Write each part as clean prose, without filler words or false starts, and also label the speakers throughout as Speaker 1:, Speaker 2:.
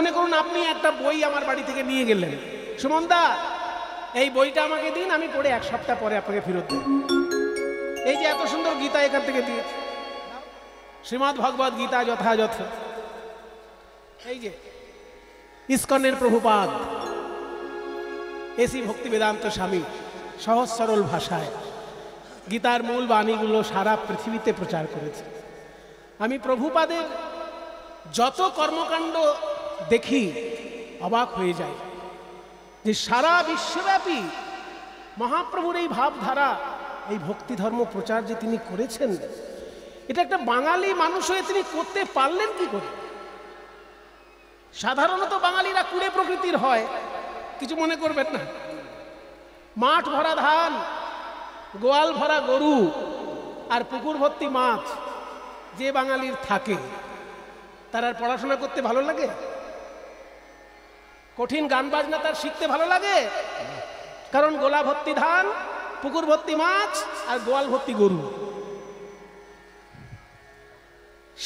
Speaker 1: মনে করুন আপনি একটা বই আমার বাড়ি থেকে নিয়ে গেলেন, সুমন দা এই বইটা আমাকে দিন, আমি পড়ে এক সপ্তাহ পরে আপনাকে ফেরত দেব। এই যে এত সুন্দর গীতা এখান থেকে দিয়েছে, শ্রীমদ্ ভগবদ গীতা যথাযথ। এই যে ইস্কনের প্রভুপাদ এসি ভক্তি বেদান্ত স্বামী সহজ সরল ভাষায় গীতার মূল বাণীগুলো সারা পৃথিবীতে প্রচার করেছে। আমি প্রভুপাদের যত কর্মকাণ্ড দেখি অবাক হয়ে যাই যে সারা বিশ্বব্যাপী মহাপ্রভুর এই ভাবধারা, এই ভক্তি ধর্ম প্রচার যে তিনি করেছেন, এটা একটা বাঙালি মানুষ হয়ে তিনি করতে পারলেন কি করে? সাধারণত বাঙালিরা কুড়ে প্রকৃতির হয়, কিছু মনে করবেন না। মাঠ ভরা ধান, গোয়াল ভরা গরু আর পুকুর ভর্তি মাছ যে বাঙালির থাকে, তার আর পড়াশোনা করতে ভালো লাগে? কঠিন গান বাজনা তার শিখতে ভালো লাগে? কারণ গোলা ভর্তি ধান, পুকুর ভর্তি মাছ আর গোয়াল ভর্তি গরু।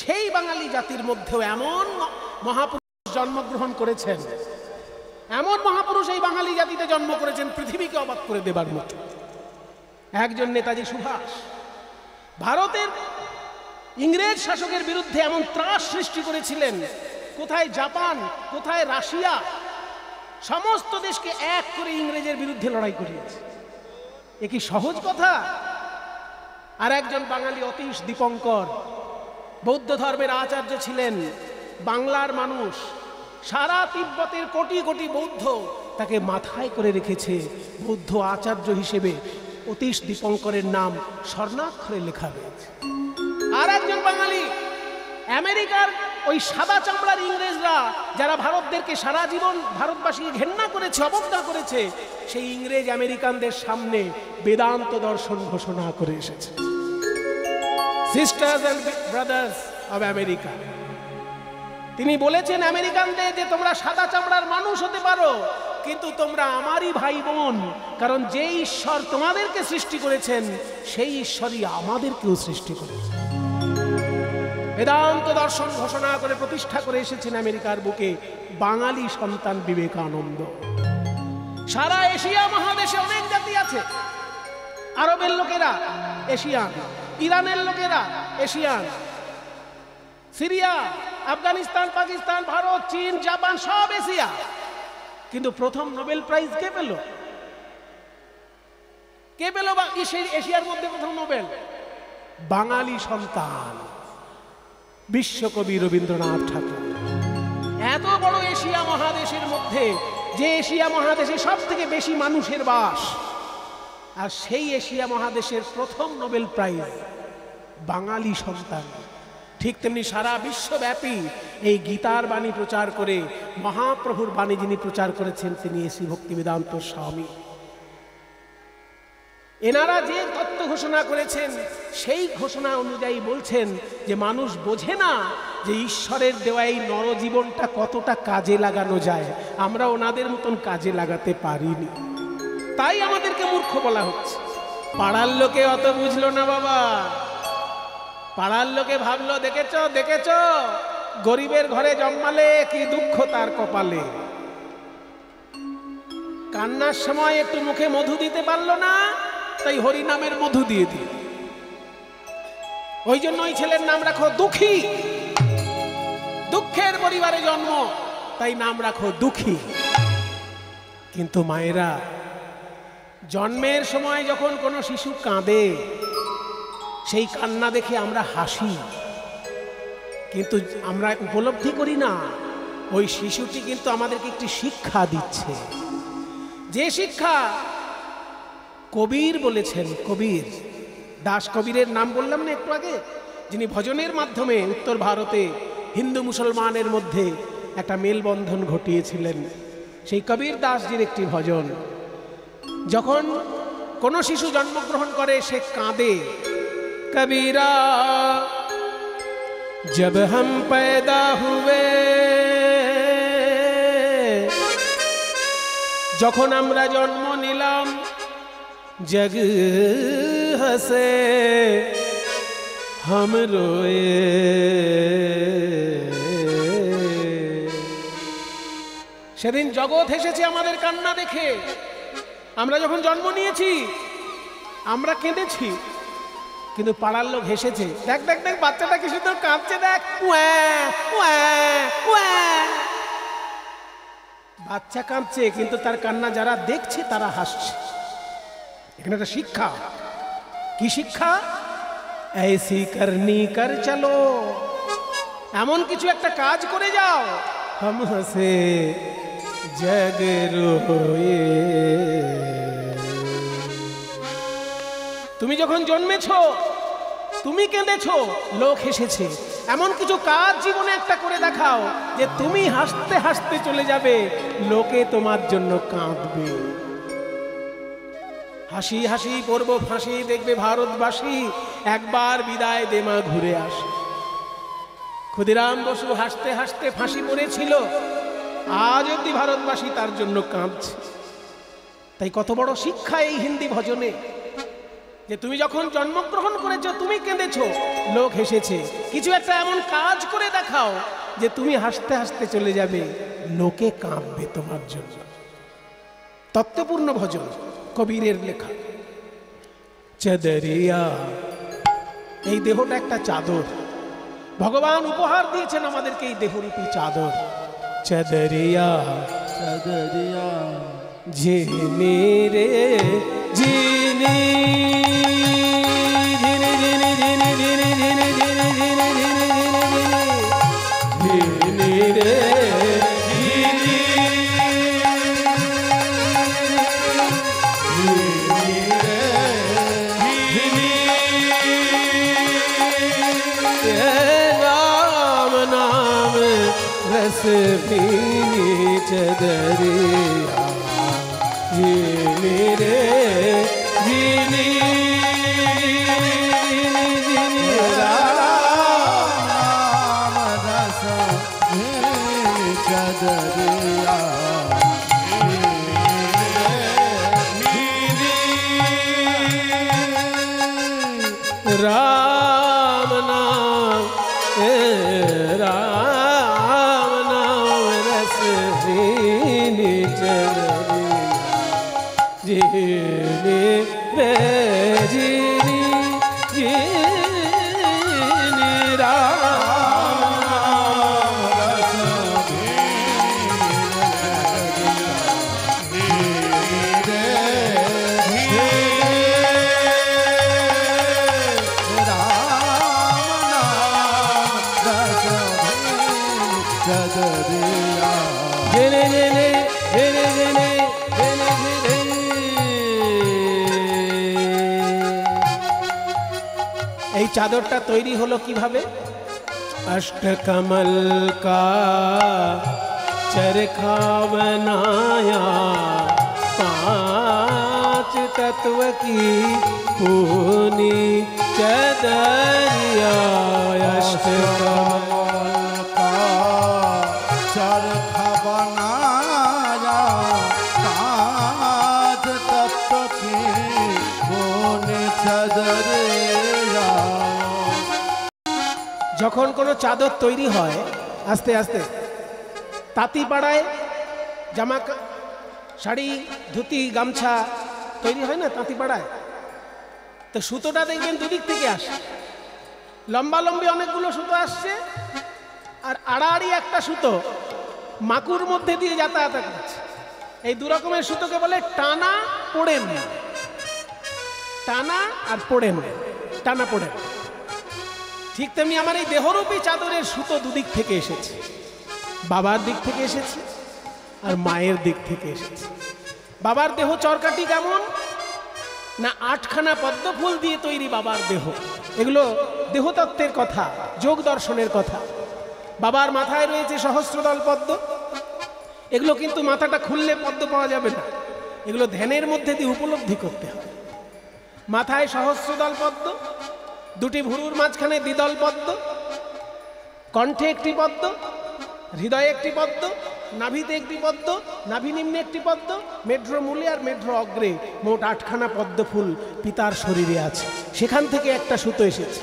Speaker 1: সেই বাঙালি জাতির মধ্যেও এমন মহাপুরুষ জন্মগ্রহণ করেছেন, এমন মহাপুরুষ এই বাঙালি জাতিতে জন্ম করেছেন পৃথিবীকে অবাক করে দেবার মতো। একজন নেতাজি সুভাষ ভারতের ইংরেজ শাসকের বিরুদ্ধে এমন ত্রাস সৃষ্টি করেছিলেন, কোথায় জাপান, কোথায় রাশিয়া, সমস্ত দেশকে এক করে ইংরেজের বিরুদ্ধে লড়াই করিয়েছে। এ কি সহজ কথা? আর একজন বাঙালি অতীশ দীপঙ্কর বৌদ্ধ ধর্মের আচার্য ছিলেন, বাংলার মানুষ, সারা তিব্বতের কোটি কোটি বৌদ্ধ তাকে মাথায় করে রেখেছে বৌদ্ধ আচার্য হিসেবে। অতীশ দীপঙ্করের নাম স্বর্ণাক্ষরে লেখা রয়েছে। আর একজন বাঙালি আমেরিকার ওই সাদা চামড়ার ইংরেজরা যারা ভারতদেরকে সারা জীবন ভারতবাসীকে ঘেন্না করেছে, অবজ্ঞা করেছে, সেই ইংরেজ আমেরিকানদের সামনে বেদান্ত দর্শন ঘোষণা করে এসেছে। Sisters and brothers of America, তিনি বলেছেন আমেরিকানদের যে তোমরা সাদা চামড়ার মানুষ হতে পারো, কিন্তু তোমরা আমারই ভাই বোন, কারণ যে ঈশ্বর তোমাদেরকে সৃষ্টি করেছেন সেই ঈশ্বরই আমাদেরকেও সৃষ্টি করেছেন। বেদান্ত দর্শন ঘোষণা করে প্রতিষ্ঠা করে এসেছেন আমেরিকার বুকে বাঙালি সন্তান বিবেকানন্দ। সারা এশিয়া মহাদেশে অনেক জাতি আছে। আরবের লোকেরা এশিয়ান, ইরানের লোকেরা এশিয়ান, সিরিয়া, আফগানিস্তান, পাকিস্তান, ভারত, চীন, জাপান সব এশিয়া। কিন্তু প্রথম নোবেল প্রাইজ কে পেল? কে পেল এশিয়ার মধ্যে প্রথম নোবেল? বাঙালি সন্তান বিশ্বকবি রবীন্দ্রনাথ ঠাকুর। এত বড় এশিয়া মহাদেশের মধ্যে, যে এশিয়া মহাদেশে সব থেকে বেশি মানুষের বাস, আর সেই এশিয়া মহাদেশের প্রথম নোবেল প্রাইজ বাঙালি সন্তান। ঠিক তেমনি সারা বিশ্বব্যাপী এই গীতার বাণী প্রচার করে মহাপ্রভুর বাণী যিনি প্রচার করেছেন তিনি শ্রী ভক্তি বেদান্ত স্বামী। এনারা যে তত্ত্ব ঘোষণা করেছেন সেই ঘোষণা অনুযায়ী বলছেন যে মানুষ বোঝে না যে ঈশ্বরের দেওয়া এই নরজীবনটা কতটা কাজে লাগানো যায়, আমরা ওনাদের মতন কাজে লাগাতে পারিনি, তাই আমাদেরকে মূর্খ বলা হচ্ছে। পাড়ার লোকে অত বুঝলো না বাবা। পাড়ার লোকে ভাবলো দেখেছ দেখেছ গরিবের ঘরে জন্মালে কি দুঃখ তার কপালে। কান্নার সময় একটু মুখে মধু দিতে পারলো না, তাই হরিনামের মধু দিয়ে দিল। ওই জন্য ওই ছেলের নাম রাখো দুঃখী। দুঃখের পরিবারে জন্ম, তাই নাম রাখো দুঃখী। কিন্তু মায়েরা, জন্মের সময় যখন কোনো শিশু কাঁদে সেই কান্না দেখে আমরা হাসি, কিন্তু আমরা উপলব্ধি করি না ওই শিশুটি কিন্তু আমাদেরকে একটি শিক্ষা দিচ্ছে। যে শিক্ষা কবির বলেছেন, কবির দাস কবিরের নাম বললাম না একটু আগে, যিনি ভজনের মাধ্যমে উত্তর ভারতে হিন্দু মুসলমানের মধ্যে একটা মেলবন্ধন ঘটিয়েছিলেন। সেই কবির দাসজির একটি ভজন, যখন কোনো শিশু জন্মগ্রহণ করে সে কাঁদে, কবিরা जब हम पैदा हुए, যখন আমরা জন্ম নিলাম, जग हंसे हम रोए, সেদিন জগৎ হেসেছে আমাদের কান্না দেখে। আমরা যখন জন্ম নিয়েছি আমরা কেঁদেছি, কিন্তু পাড়ার লোক হেসেছে। দেখ দেখ দেখ বাচ্চাটা কি সুন্দর কাঁদছে, দেখ বাচ্চা কাঁদছে, কিন্তু তার কান্না যারা দেখছে তারা হাসছে। এখানে একটা শিক্ষা। কি শিক্ষা? ऐसी करनी कर चलो, এমন কিছু একটা কাজ করে যাও, हम हंसे जग रोए। তুমি যখন জন্মেছো তুমি কেঁদেছো, লোক হেসেছে। এমন কিছু কাজ জীবনে একটা করে দেখাও যে তুমি হাসতে হাসতে চলে যাবে, লোকে তোমার জন্য কাঁদবে। হাসি হাসি করব ফাঁসি, দেখবে ভারতবাসী একবার বিদায় দে মা ঘুরে আসে। ক্ষুদিরাম বসু হাসতে হাসতে ফাঁসি পড়েছিল, আজ অব্দি ভারতবাসী তার জন্য কাঁদছে। তাই কত বড় শিক্ষা এই হিন্দি ভজনে, যে তুমি যখন জন্মগ্রহণ করেছো তুমি কেঁদেছো, লোক হেসেছে। কিছু একটা এমন কাজ করে দেখাও যে তুমি হাসতে হাসতে চলে যাবে, লোকে কাঁদবে তোমার জন্য। তত্ত্বপূর্ণ ভজন, কবিরের লেখা। চাদরিয়া, এই দেহটা একটা চাদর, ভগবান উপহার দিয়েছেন আমাদেরকে এই দেহরূপী চাদর। চাদরিয়া চাদরিয়া জিনি রে জিনি, चदरिया जीनी रे जीनी, राम रस चदरिया राम नाम राम नाम रस जीनी रे जीनी जीनी राम रस এই চাদরটা তৈরি হলো কিভাবে? अष्टकमल का चरखा बनाया, 5 तत्व की पूनी चदरिया। अष्टकमल का चरखा बनाया, 5 तत्व की पूनी चदरिया। যখন কোনো চাদর তৈরি হয় আস্তে আস্তে তাঁতি পাড়ায় জামা শাড়ি ধুতি গামছা তৈরি হয় না তাঁতি পাড়ায়, তো সুতোটা দেখবেন দুদিক থেকে আসে। লম্বা লম্বি অনেকগুলো সুতো আসছে, আর আড়াআড়ি একটা সুতো মাকুর মধ্যে দিয়ে যাতায়াত করছে। এই দু রকমের সুতোকে বলে টানা পোড়েন। টানা আর পোড়েন, টানা পোড়েন। ঠিক তেমনি আমার এই দেহরূপী চাদরের সুতো দুদিক থেকে এসেছে, বাবার দিক থেকে এসেছে আর মায়ের দিক থেকে এসেছে। বাবার দেহ চরকাটি কেমন না, 8খানা পদ্মফুল দিয়ে তৈরি বাবার দেহ। এগুলো দেহতত্ত্বের কথা, যোগ দর্শনের কথা। বাবার মাথায় রয়েছে সহস্রদল পদ্ম। এগুলো কিন্তু মাথাটা খুললে পদ্ম পাওয়া যাবে না, এগুলো ধ্যানের মধ্যে দিয়ে উপলব্ধি করতে হবে। মাথায় সহস্রদল পদ্ম, 2টি ভুরুর মাঝখানে দ্বিদল পদ্ম, কণ্ঠে একটি পদ্ম, হৃদয়ে একটি পদ্ম, নাভিতে একটি পদ্ম, নাভি নিম্নে একটি পদ্ম, মেঢ্র মূলে আর মেঢ্র অগ্রে মোট 8খানা পদ্ম ফুল পিতার শরীরে আছে। সেখান থেকে একটা সুতো এসেছে,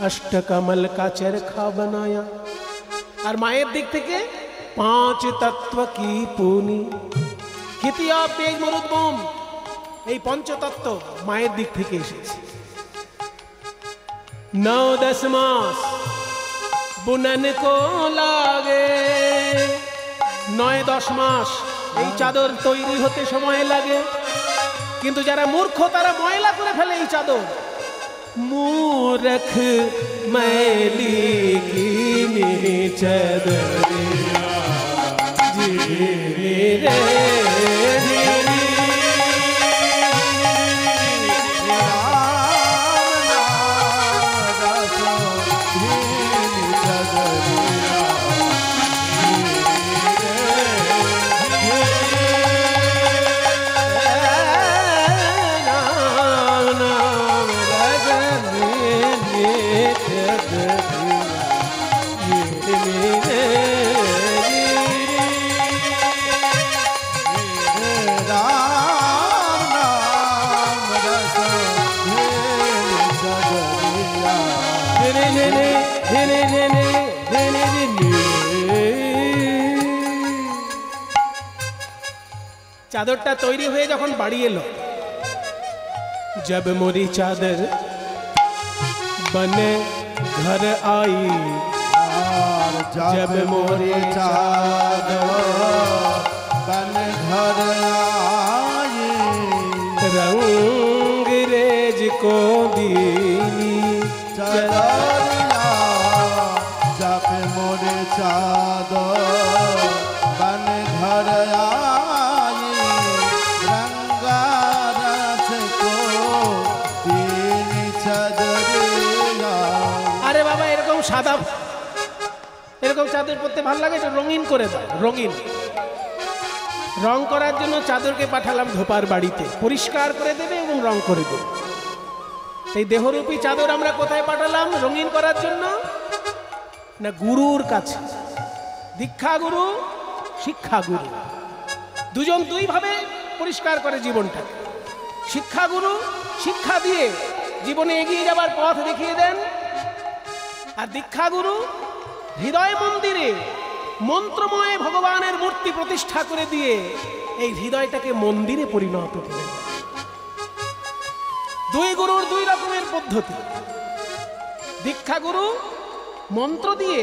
Speaker 1: अष्टकमल का चरखा बनाया। আর মায়ের দিক থেকে पांच तत्व की पूनी ख्याति ऑफ तेज मरुद्गम এই পঞ্চতত্ত্ব মায়ের দিক থেকে এসেছে। 9-10 মাস বুনন কো লাগে, 9-10 মাস এই চাদর তৈরি হতে সময় লাগে, কিন্তু যারা মূর্খ তারা ময়লা করে ফেলে এই চাদর। মূর্খ मैली कीनी चदरिया धीरे रे চাদরটা তৈরি হয়ে যখন বাড়ি এলো, जब मोरी चादर बने घर आई,
Speaker 2: जब मोरी चादर बने घर आई,
Speaker 1: रंग रेज को दीनी
Speaker 2: चदरिया, जब मोरी चादर बने घर आई, रंगारस को दीनी चदरिया।
Speaker 1: আরে বাবা, এরকম সাদা এরকম চাদর পরতে ভালো লাগে, এটা রঙিন করে দাও। রঙিন রং করার জন্য চাদরকে পাঠালাম ধোপার বাড়িতে, পরিষ্কার করে দেবে এবং রং করে দেবে। এই দেহরূপী চাদর আমরা কোথায় পাঠালাম রঙিন করার জন্য? না, গুরুর কাছে। দীক্ষা গুরু, শিক্ষা গুরু, দুজন দুইভাবে পরিষ্কার করে জীবনটাকে। শিক্ষা গুরু শিক্ষা দিয়ে জীবনে এগিয়ে যাবার পথ দেখিয়ে দেন, আর দীক্ষা গুরু হৃদয় মন্দিরে মন্ত্রময় ভগবানের মূর্তি প্রতিষ্ঠা করে দিয়ে এই হৃদয়টাকে মন্দিরে পরিণত করেন। দুই গুরুর দুই রকমের পদ্ধতি। দীক্ষা গুরু মন্ত্র দিয়ে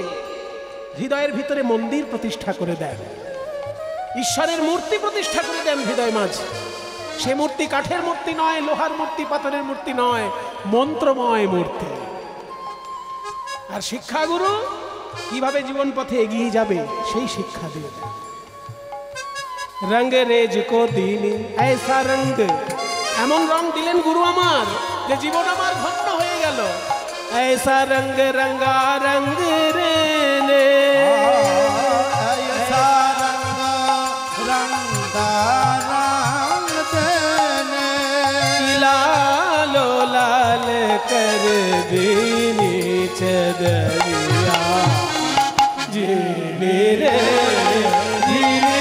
Speaker 1: হৃদয়ের ভিতরে মন্দির প্রতিষ্ঠা করে দেন, ঈশ্বরের মূর্তি প্রতিষ্ঠা করে দেন হৃদয় মাঝে। সে মূর্তি কাঠের মূর্তি নয়, লোহার মূর্তি, পাথরের মূর্তি নয়, মন্ত্রময় মূর্তি। আর শিক্ষাগুরু কিভাবে জীবন পথে এগিয়ে যাবে সেই শিক্ষা দিয়ে দেন। রঙ রেজ কো দিনি ऐसा রঙ, এমন রং দিলেন গুরু আমার যে জীবন আমার ধন্য হয়ে গেল। ऐसा रंग रंगा रंग रे ने,
Speaker 2: ऐसा रंग रंगा रंग देने,
Speaker 1: लालो लाल कर दीनी चदरिया जीने रे जीने।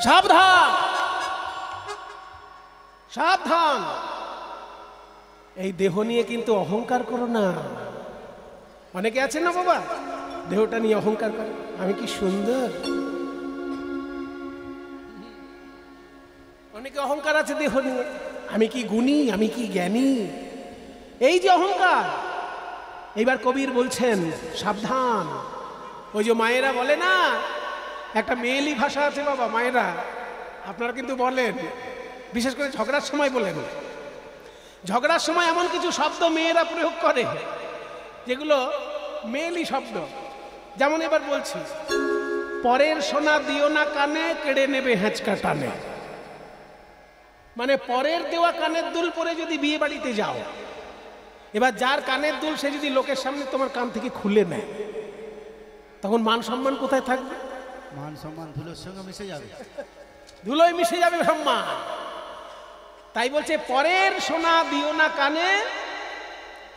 Speaker 1: সাবধান সাবধান, এই দেহ নিয়ে কিন্তু অহংকার করো না। অনেকে আছে না বাবা, দেহটা নিয়ে অহংকার করে, আমি কি সুন্দর। অনেকে অহংকার আছে দেহ নিয়ে, আমি কি গুণী, আমি কি জ্ঞানী। এই যে অহংকার, এইবার কবির বলছেন সাবধান। ওই যে মায়েরা বলে না, একটা মেয়েলি ভাষা আছে বাবা, মায়েরা আপনারা কিন্তু বলেন, বিশেষ করে ঝগড়ার সময় বলেন। ঝগড়ার সময় এমন কিছু শব্দ মেয়েরা প্রয়োগ করে যেগুলো মেয়েলি শব্দ। যেমন এবার বলছি, পরের সোনা দিও না কানে, কেড়ে নেবে হেঁচকা টানে। মানে পরের দেওয়া কানের দুল পরে যদি বিয়ে বাড়িতে যাও, এবার যার কানের দুল সে যদি লোকের সামনে তোমার কান থেকে খুলে নেয়, তখন মান সম্মান কোথায় থাকবে?
Speaker 2: মান সম্মান ধুলোর সঙ্গে মিশে যাবে।
Speaker 1: ধুলোয় মিশে যাবে সম্মান। তাই বলছে পরের সোনা দিও না কানে,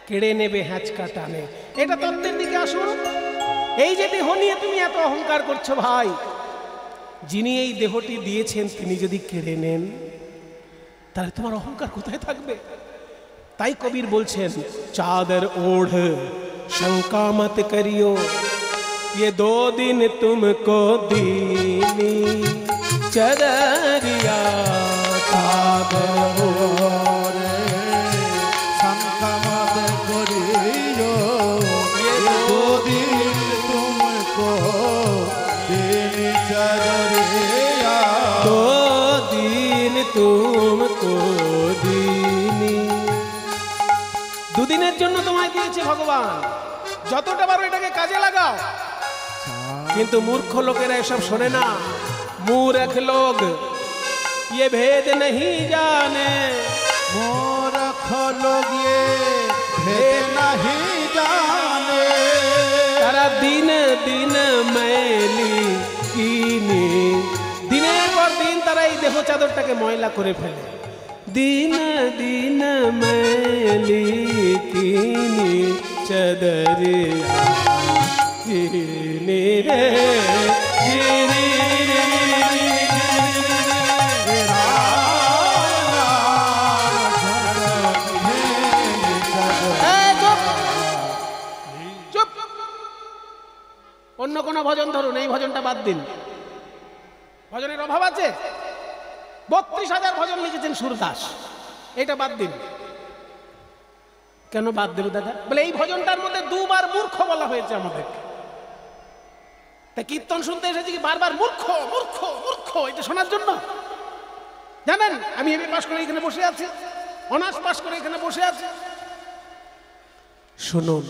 Speaker 1: কেড়ে নেবে হ্যাঁচকা টানে। এটা তত্ত্বের দিকে আসুন। এই যে দেহ নিয়ে তুমি এত অহংকার করছো ভাই, যিনি এই দেহটি দিয়েছেন তিনি যদি কেড়ে নেন তাহলে তোমার অহংকার কোথায় থাকবে? তাই কবির বলছেন চাদর ওढ़ शंका मत करियो, ये 2 दिन तुमको दीनी चदरिया। चादर
Speaker 2: ओढ़ शंका मत करियो, ये 2 दिन तुमको दीनी चदरिया।
Speaker 1: 2 दिन तुमको दीनी। 2 দিনের জন্য তোমায় দিয়েছে ভগবান, যতটা পারো এটাকে কাজে লাগাও। কিন্তু মূর্খ লোকেরা এসব শোনে না। মূর্খ লোক ये भेद नहीं जाने,
Speaker 2: मूर्ख लोग ये भेद नहीं जाने।
Speaker 1: তারা দিন দিন मैली कीनी, দিনের পর দিন তারা এই দেহ চাদরটাকে ময়লা করে ফেলে। दिन दिन मैली कीनी चदरिया, कीनी रे कीनी रे। চুপ, অন্য কোনো ভজন ধরুন, এই ভজনটা বাদ দিন। ভজনের অভাব আছে? 32,000 ভজন লিখেছেন সুরদাস, এটা বাদ দিন। কেন বাদ দেবে দাদা? বলে এই ভজনটার মধ্যে 2 বার মূর্খ বলা হয়েছে আমাদের। তাই কীর্তন শুনতে এসেছি কি বারবার মূর্খ মূর্খ মূর্খ এটা শোনার জন্য? জানেন আমি এমএ পাস করে এখানে বসে আছি, অনার্স পাস করে এখানে বসে আছি। শুনুন,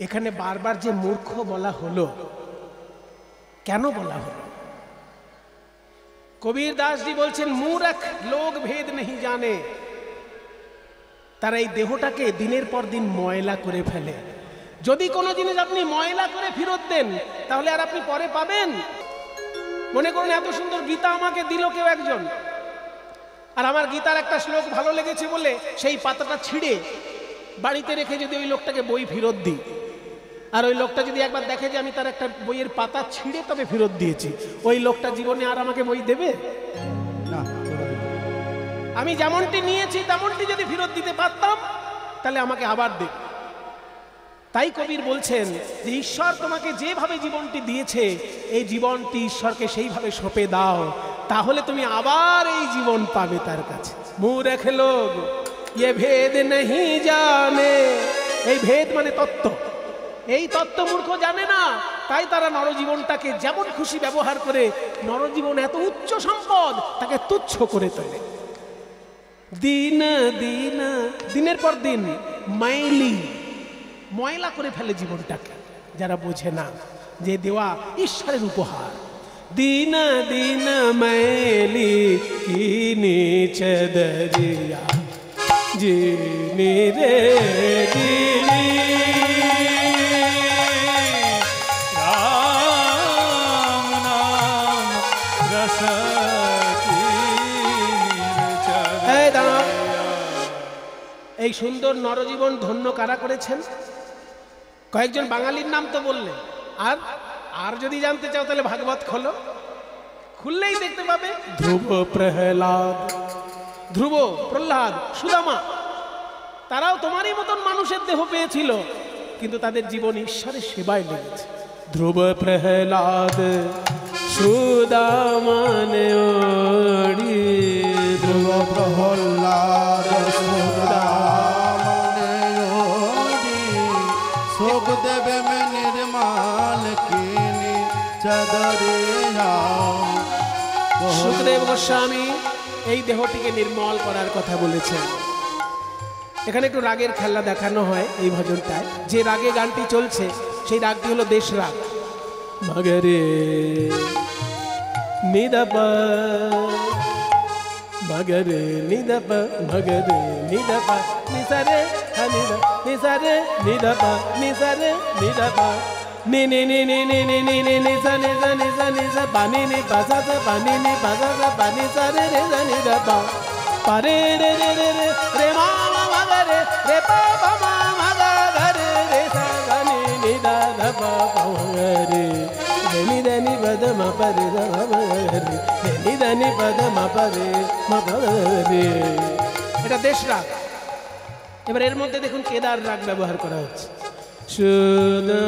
Speaker 1: এখানে বারবার যে মূর্খ বলা হলো, কেন বলা হলো? কবির দাসজি বলছেন মূর্খ লোক ভেদ নেই জানে। তারা এই দেহটাকে দিনের পর দিন ময়লা করে ফেলে। যদি কোনো জিনিস আপনি ময়লা করে ফেরত দেন তাহলে আর আপনি পরে পাবেন? মনে করুন এত সুন্দর গীতা আমাকে দিল কেউ একজন, আর আমার গীতার একটা শ্লোক ভালো লেগেছে বলে সেই পাতাটা ছিঁড়ে বাড়িতে রেখে যদি ওই লোকটাকে বই ফেরত দিই, আর ওই লোকটা যদি একবার দেখে যে আমি তার একটা বইয়ের পাতা ছিঁড়ে তবে ফেরত দিয়েছি, ওই লোকটা জীবনে আর আমাকে বই দেবে
Speaker 2: না।
Speaker 1: আমি যেমনটি নিয়েছি তেমনটি যদি ফেরত দিতে পারতাম তাহলে আমাকে আবার দেবে। তাই কবির বলছেন যে ঈশ্বর তোমাকে যেভাবে জীবনটি দিয়েছে এই জীবনটি ঈশ্বরকে সেইভাবে সঁপে দাও, তাহলে তুমি আবার এই জীবন পাবে তার কাছে। মূর্খ লোক ये भेद नहीं जाने, এই ভেদ মানে তত্ত্ব, এই তত্ত্ব মূর্খ জানে না। তাই তারা নরজীবনটাকে যেমন খুশি ব্যবহার করে, নরজীবন এত উচ্চ সম্পদ তাকে তুচ্ছ করে তোলে। দিন দিন দিনের পর দিন মাইলি ময়লা করে ফেলে জীবনটাকে, যারা বোঝে না যে দেওয়া ঈশ্বরের উপহার। দিন দিন মাইলি কিনি চদরিয়া, জিনি রে জিনি।
Speaker 2: राम नाम रस
Speaker 1: এই দাঁড়াও, এই সুন্দর নরজীবন ধন্য কারা করেছেন? কয়েকজন বাঙালির নাম তো বললে, আর আর যদি জানতে চাও তাহলে ভাগবত খোলো, খুললেই দেখতে পাবে ধ্রুব প্রহ্লাদ, ধ্রুব প্রহ্লাদ সুদামা, তারাও তোমারই মতন মানুষের দেহ পেয়েছিল, কিন্তু তাদের জীবন ঈশ্বরের সেবায় লেগেছে। ধ্রুব প্রহ্লাদ সুদামানে ওড়ি,
Speaker 2: ধ্রুব প্রহ্লাদ সুদামনে ওড়ি, সুখদেব মে নির্মল কিনি চদরিয়া।
Speaker 1: সুখদেব গোস্বামী এই দেহটিকে নির্মল করার কথা বলেছেন। এখানে একটু রাগের খেলা দেখানো হয় এই ভজনটায়। যে রাগে গানটি চলছে সেই রাগটি হলো দেশ রাগ। মগরে নিদপ মগরে নিদপ মগরে নিদপ নিসারে নিদ নিসারে নিদপ নিসারে নিদপ ni ni ni ni ni ni ni ni ni sa ni sa ni sa ni sa pa ni ni pa sa sa pa ni ni pa sa sa pa ni sa re re sa ni da pa pa re re re re re re ma ma ma ga re pa pa ma ma ga re re sa ga ni ni da da pa pa ga re ni da ni pa da ma pa re da ma ga re ni da ni pa da ma pa re ma pa re এটা দেশ রাগ এবার এর মধ্যে দেখুন কেদার রাগ ব্যবহার করা হচ্ছে সুদা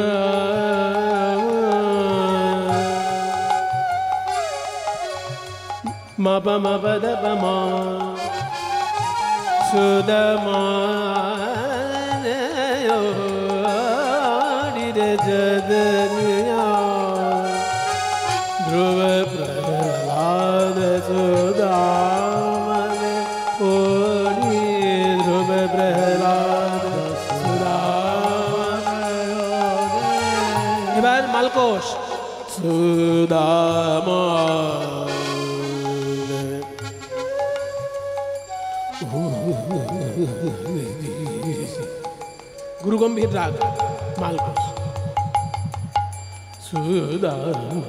Speaker 1: মা পা মা পা দা পা মা সুদা মা রে রে জদনিয়া ধ্রুব প্রহ্লাদ সুদা মালকোষ সুদামা গুরু গম্ভীর রাগ মালকোষ সুদামা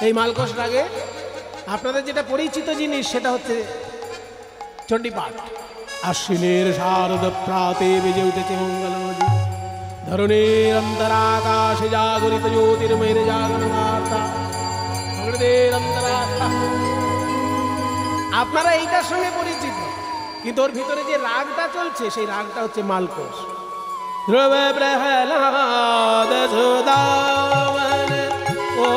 Speaker 1: এই মালকোষ রাগে আপনাদের যেটা পরিচিত জিনিস সেটা হচ্ছে চণ্ডীপাঠ আশ্বিনের শারদ প্রাতে বেজে উঠেছে মঙ্গল নদী ধরণীর অন্তরাকাশে জাগরিত জ্যোতির্ময়ের জাগরণ বার্তা আপনারা এইটার সঙ্গে পরিচিত কিন্তু ওর ভিতরে যে রাগটা চলছে সেই রাগটা হচ্ছে মালকোষ ধ্রুব প্রহ্লাদ সুদামন ও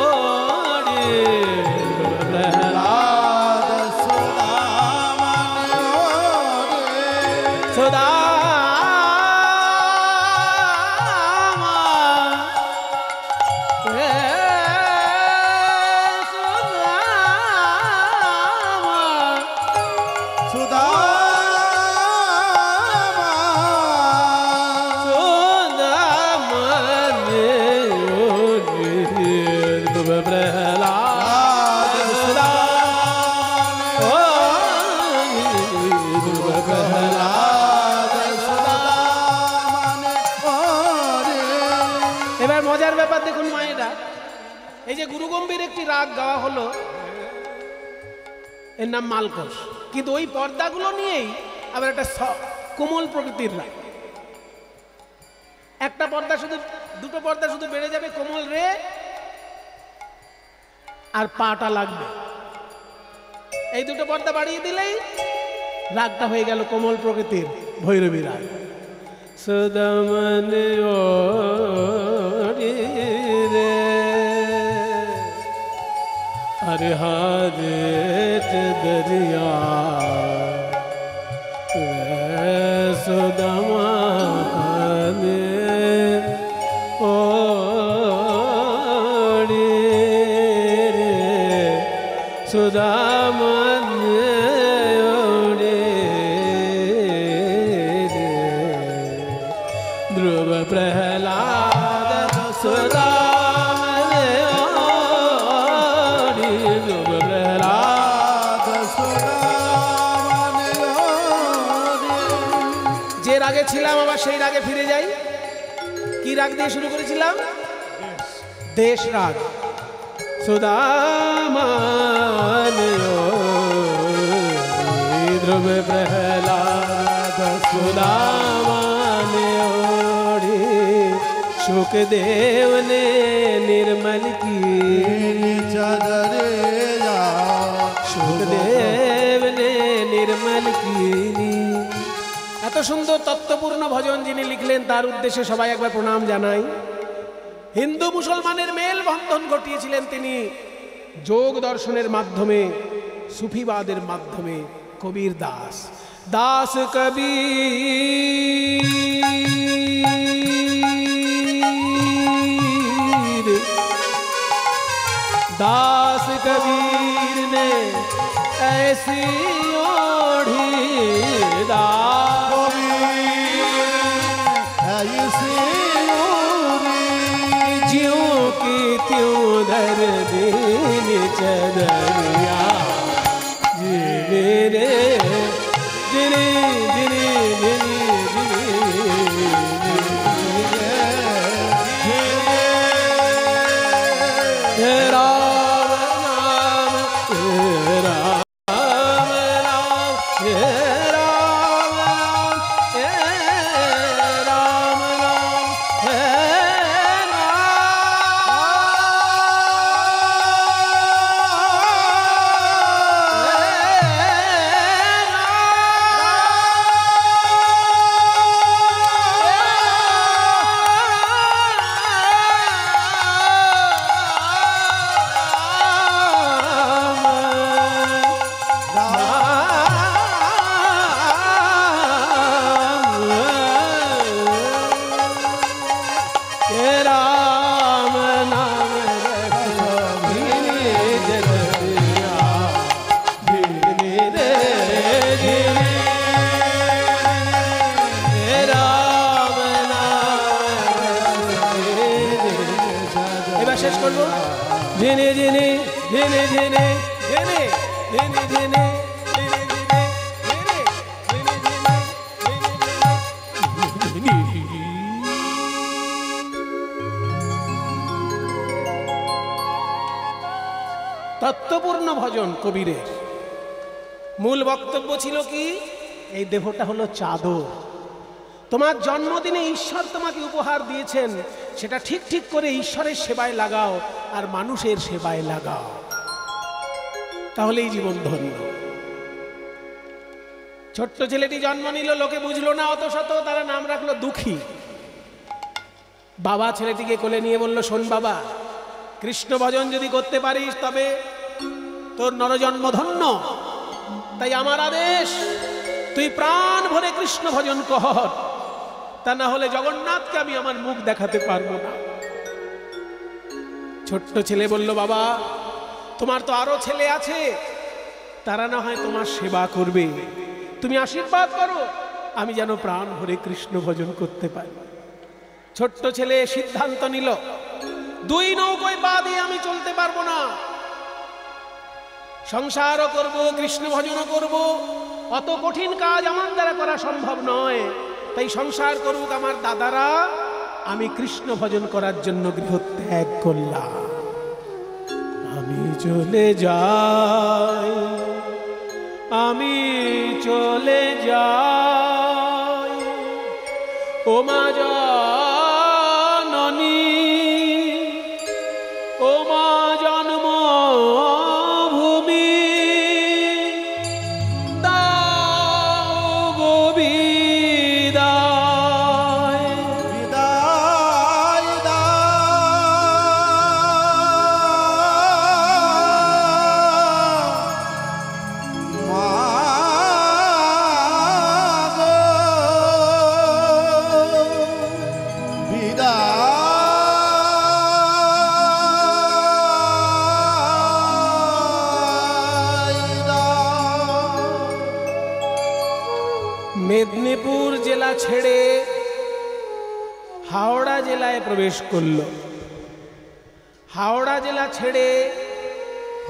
Speaker 1: এবার মজার ব্যাপার দেখুন মায়েরা এই যে গুরু গম্ভীর একটি রাগ গাওয়া হলো এর নাম মালকোষ কিন্তু ওই পর্দাগুলো নিয়েই আবার একটা কোমল প্রকৃতির রাগ একটা পর্দা শুধু দুটো পর্দা শুধু বেড়ে যাবে কোমল রে আর পাটা লাগবে এই দুটো পর্দা বাড়িয়ে দিলেই রাগটা হয়ে গেল কোমল প্রকৃতির ভৈরবী রাগ সদমন ও রে अरे हारे दरिया सुदमाने ओड़ी सुदामने ओड़ी ध्रुव प्रहलाद सुदा যে রাগে ছিলাম আবার সেই রাগে ফিরে যাই কি রাগ দিয়ে শুরু করেছিলাম দেশ রাগ সুদামান ধ্রুব প্রহ্লাদ सुदामान सुखदेव ने निर्मल की
Speaker 2: चादरे
Speaker 1: सुखदेव ने निर्मल की এত সুন্দর তত্ত্বপূর্ণ ভজন যিনি লিখলেন তার উদ্দেশ্যে সবাই একবার প্রণাম জানাই হিন্দু মুসলমানের মেল বন্ধন ঘটিয়েছিলেন তিনি যোগ দর্শনের মাধ্যমে সুফিবাদের মাধ্যমে কবির দাস দাস কবির दास कबीर ने ऐसी ओढ़ी
Speaker 2: ऐसी ओढ़ी
Speaker 1: ज्यों की त्यों धर दीन चदरिया করবো জেনে জেনে জেনে জেনে জেনে জেনে জেনে তত্ত্বপূর্ণ ভজন কবিরের মূল বক্তব্য ছিল কি, এই দেহটা হলো চাদর। তোমার জন্মদিনে ঈশ্বর তোমাকে উপহার দিয়েছেন, সেটা ঠিক ঠিক করে ঈশ্বরের সেবায় লাগাও আর মানুষের সেবায় লাগাও, তাহলেই জীবন ধন্য। ছোট্ট ছেলেটি জন্ম নিল, লোকে বুঝলো না অত শত, তারা নাম রাখলো দুঃখী। বাবা ছেলেটিকে কোলে নিয়ে বলল, শোন বাবা, কৃষ্ণ ভজন যদি করতে পারিস তবে তোর নরজন্ম ধন্য। তাই আমার আদেশ, তুই প্রাণ ভরে কৃষ্ণ ভজন কর, তা না হলে জগন্নাথকে আমি আমার মুখ দেখাতে পারবো না। ছোট্ট ছেলে বলল, বাবা তোমার তো আরো ছেলে আছে, তারা না হয় তোমার সেবা করবে, তুমি আশীর্বাদ করো আমি যেন প্রাণ ভরে কৃষ্ণ ভজন করতে পারি। ছোট্ট ছেলে সিদ্ধান্ত নিল, দুই নৌকোয় পা দিয়ে আমি চলতে পারবো না, সংসারও করব কৃষ্ণ ভজনও করব, অত কঠিন কাজ আমার দ্বারা করা সম্ভব নয়। তাই সংসার করুক আমার দাদারা, আমি কৃষ্ণ ভজন করার জন্য গৃহত্যাগ করলাম। আমি চলে যাই, আমি চলে যাই, ও মা জননী, ও মা জন্মভূমি, দাও গো বিদায়,
Speaker 2: বিদায় দাও মা গো, বিদায় দাও।
Speaker 1: মেদিনীপুর জেলা ছেড়ে হাওড়া জেলায় প্রবেশ করল, হাওড়া জেলা ছেড়ে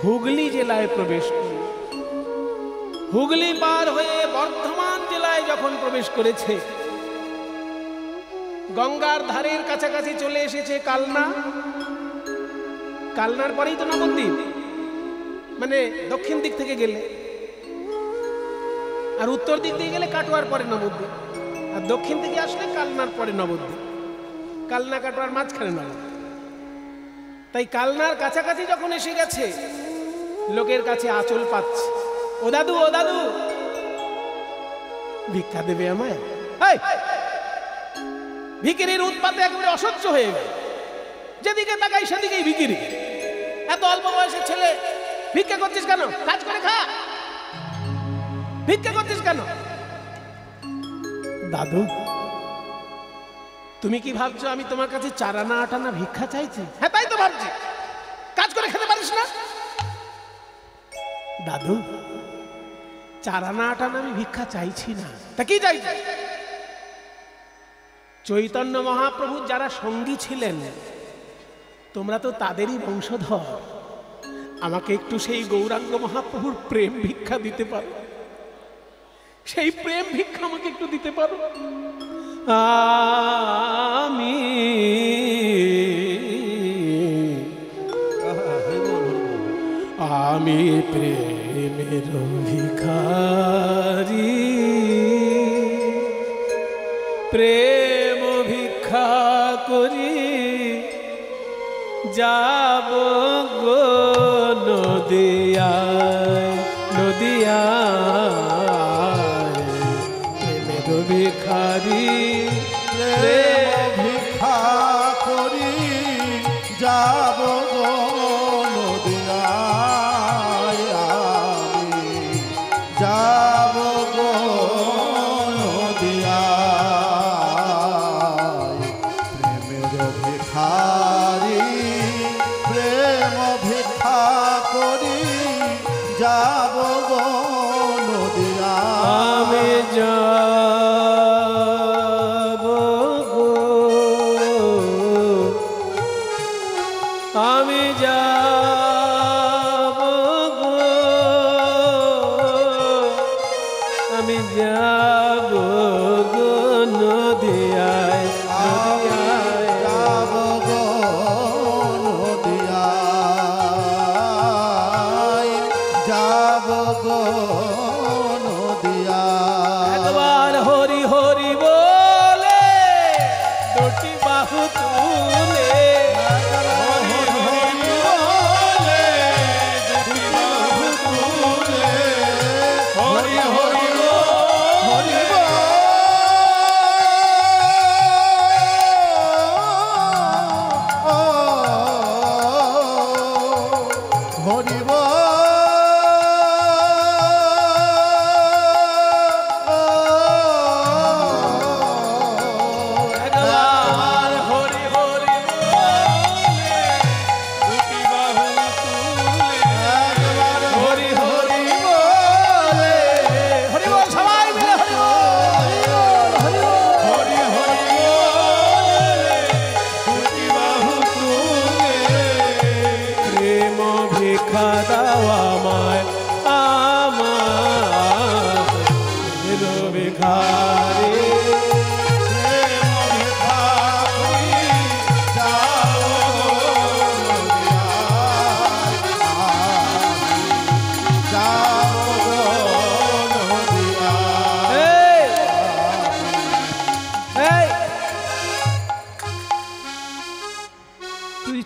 Speaker 1: হুগলি জেলায় প্রবেশ করল, হুগলি পার হয়ে বর্ধমান জেলায় যখন প্রবেশ করেছে, গঙ্গার ধারের কাছাকাছি চলে এসেছে কালনা। কালনার পরেই তো নবদ্বীপ, মানে দক্ষিণ দিক থেকে গেলে, আর উত্তর দিক দিয়ে গেলে কাটোয়ার পরে নবদ্বীপ, আর দক্ষিণ থেকে আসলে কালনার পরে নবদ্বীপ, কালনা কাটোয়ার মাঝখানে নবদ্বীপ। তাই কালনার কাছাকাছি যখন এসে গেছে, লোকের কাছে আঁচল পাচ্ছে, ও দাদু, ও দাদু ভিক্ষা দেবে আমায়? ভিকিরির উৎপাতে একেবারে অসহ্য হয়ে গেল, যেদিকে তাকাই সেদিকেই ভিকিরি। এত অল্প বয়সের ছেলে ভিক্ষা করছিস কেন? কাজ করে খা, ভিক্ষা করছিস কেন? দাদু তুমি কি ভাবছো আমি তোমার কাছে 4 আনা 8 আনা ভিক্ষা চাইছি? হ্যাঁ তাই তো ভাবছি, কাজ করে খেতে পারিস না? দাদু 4 আনা 8 আনা আমি ভিক্ষা চাইছি না, তা কি চাইছি? চৈতন্য মহাপ্রভু যারা সঙ্গী ছিলেন, তোমরা তো তাদেরই বংশধর, আমাকে একটু সেই গৌরাঙ্গ মহাপ্রভুর প্রেম ভিক্ষা দিতে পারো? সেই প্রেম ভিক্ষা আমাকে একটু দিতে পারো? আমি আমি প্রেমের ভিখারি, প্রেম ভিক্ষা করি যাব গো নদিয়ায়, নদিয়ায় প্রেমের ভিখারি,
Speaker 2: প্রেম ভিক্ষা করি যাব গো নদিয়ায়, আমি যাব গো নদিয়ায়। প্রেমের ভিখারি, প্রেম ভিক্ষা করি যাব গো নদিয়ায়,
Speaker 1: আমি যাব গো, আমি যাব গো নদিয়ায়, নদিয়ায়
Speaker 2: যাব গো নদিয়ায়, যাব গো নদিয়ায়।
Speaker 1: একবার হরি হরি বলে দুটি বাহু তুলে,
Speaker 2: হরি হরি বলে দুটি বাহু তুলে, হরি হরি হরি হরি
Speaker 1: একবার হরি হরি বলে দুটি বাহু তুলে, হরি হরি বলে, হরি বল সবাই মিলে হরি বল, হরি বল, হরি হরি বলে দুটি বাহু তুলে, প্রেম ভিক্ষা দাও আমায়, আমার ভিখারি এই, এই, তুই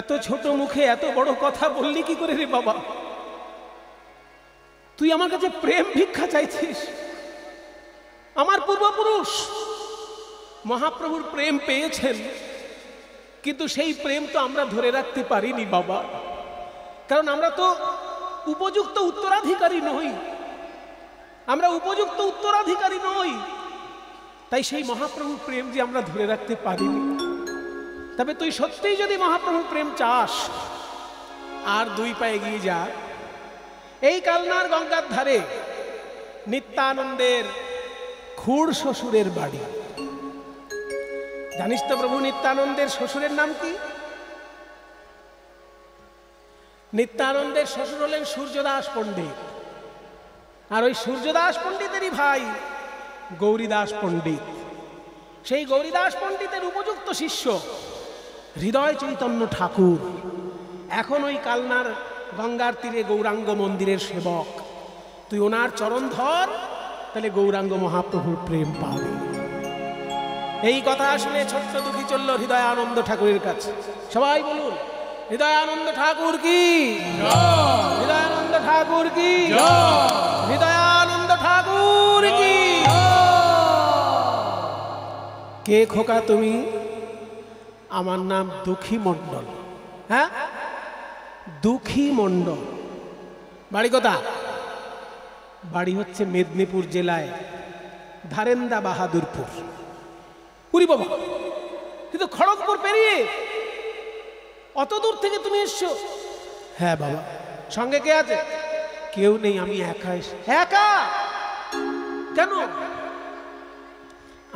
Speaker 1: এত ছোট মুখে এত বড় কথা বললি কি করে রে বাবা? তুই আমার কাছে প্রেম ভিক্ষা চাইছিস? আমার পূর্বপুরুষ মহাপ্রভুর প্রেম পেয়েছেন, কিন্তু সেই প্রেম তো আমরা ধরে রাখতে পারিনি বাবা, কারণ আমরা তো উপযুক্ত উত্তরাধিকারী নই, আমরা উপযুক্ত উত্তরাধিকারী নই, তাই সেই মহাপ্রভুর প্রেম যে আমরা ধরে রাখতে পারিনি। তবে তুই সত্যিই যদি মহাপ্রভুর প্রেম চাস, আর দুই পা এগিয়ে যা, এই কালনার গঙ্গার ধারে নিত্যানন্দের খুড় শ্বশুরের বাড়ি। জানিস তো প্রভু নিত্যানন্দের শ্বশুরের নাম কি? নিত্যানন্দের শ্বশুর হলেন সূর্যদাস পণ্ডিত, আর ওই সূর্যদাস পণ্ডিতেরই ভাই গৌরীদাস পণ্ডিত। সেই গৌরীদাস পণ্ডিতের উপযুক্ত শিষ্য হৃদয় চৈতন্য ঠাকুর এখন ওই কালনার গঙ্গার তীরে গৌরাঙ্গ মন্দিরের সেবক। তুই ওনার চরণ ধর, তাহলে গৌরাঙ্গ মহাপ্রভুর প্রেম পাবে। এই কথা শুনে ছোট্ট দুঃখী চলল হৃদয়ানন্দ ঠাকুরের কাছে। সবাই বলুন হৃদয়ানন্দ ঠাকুর কি, হৃদয়ানন্দ ঠাকুর কি, হৃদয়ানন্দ ঠাকুর কি। কে খোকা তুমি? আমার নাম দুঃখী মণ্ডল। হ্যাঁ, দুঃখী মণ্ডল। বাড়ি কোথা? বাড়ি হচ্ছে মেদিনীপুর জেলায় ধারেন্দা বাহাদুরপুর। পুরি বাবা, কিন্তু খড়গপুর পেরিয়ে অত দূর থেকে তুমি এসছো? হ্যাঁ বাবা। সঙ্গে কে আছে? কেউ নেই, আমি একা এসে। একা কেন?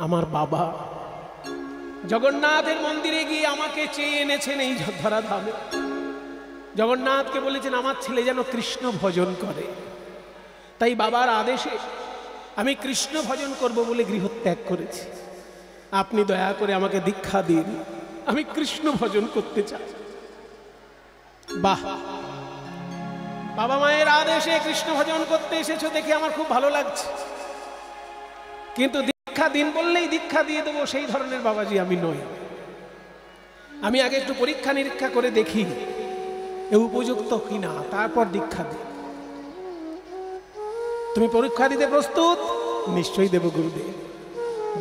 Speaker 1: আমার বাবা জগন্নাথের মন্দিরে গিয়ে আমাকে চেয়ে এনেছেন এই ধরাধামে। জগন্নাথকে বলেছেন আমার ছেলে যেন কৃষ্ণ ভজন করে, তাই বাবার আদেশে আমি কৃষ্ণ ভজন করব বলে গৃহত্যাগ করেছি। আপনি দয়া করে আমাকে দীক্ষা দিন, আমি কৃষ্ণ ভজন করতে চাই। বাহ, বাবা মায়ের আদেশে কৃষ্ণ ভজন করতে এসেছো দেখে আমার খুব ভালো লাগছে, কিন্তু দীক্ষা দিন বললেই দীক্ষা দিয়ে দেবো সেই ধরনের বাবাজি আমি নই। আমি আগে একটু পরীক্ষা নিরীক্ষা করে দেখি এ উপযুক্ত কিনা, তারপর দীক্ষা দিই। তুমি পরীক্ষা দিতে প্রস্তুত? নিশ্চয়ই দেব গুরুদেব।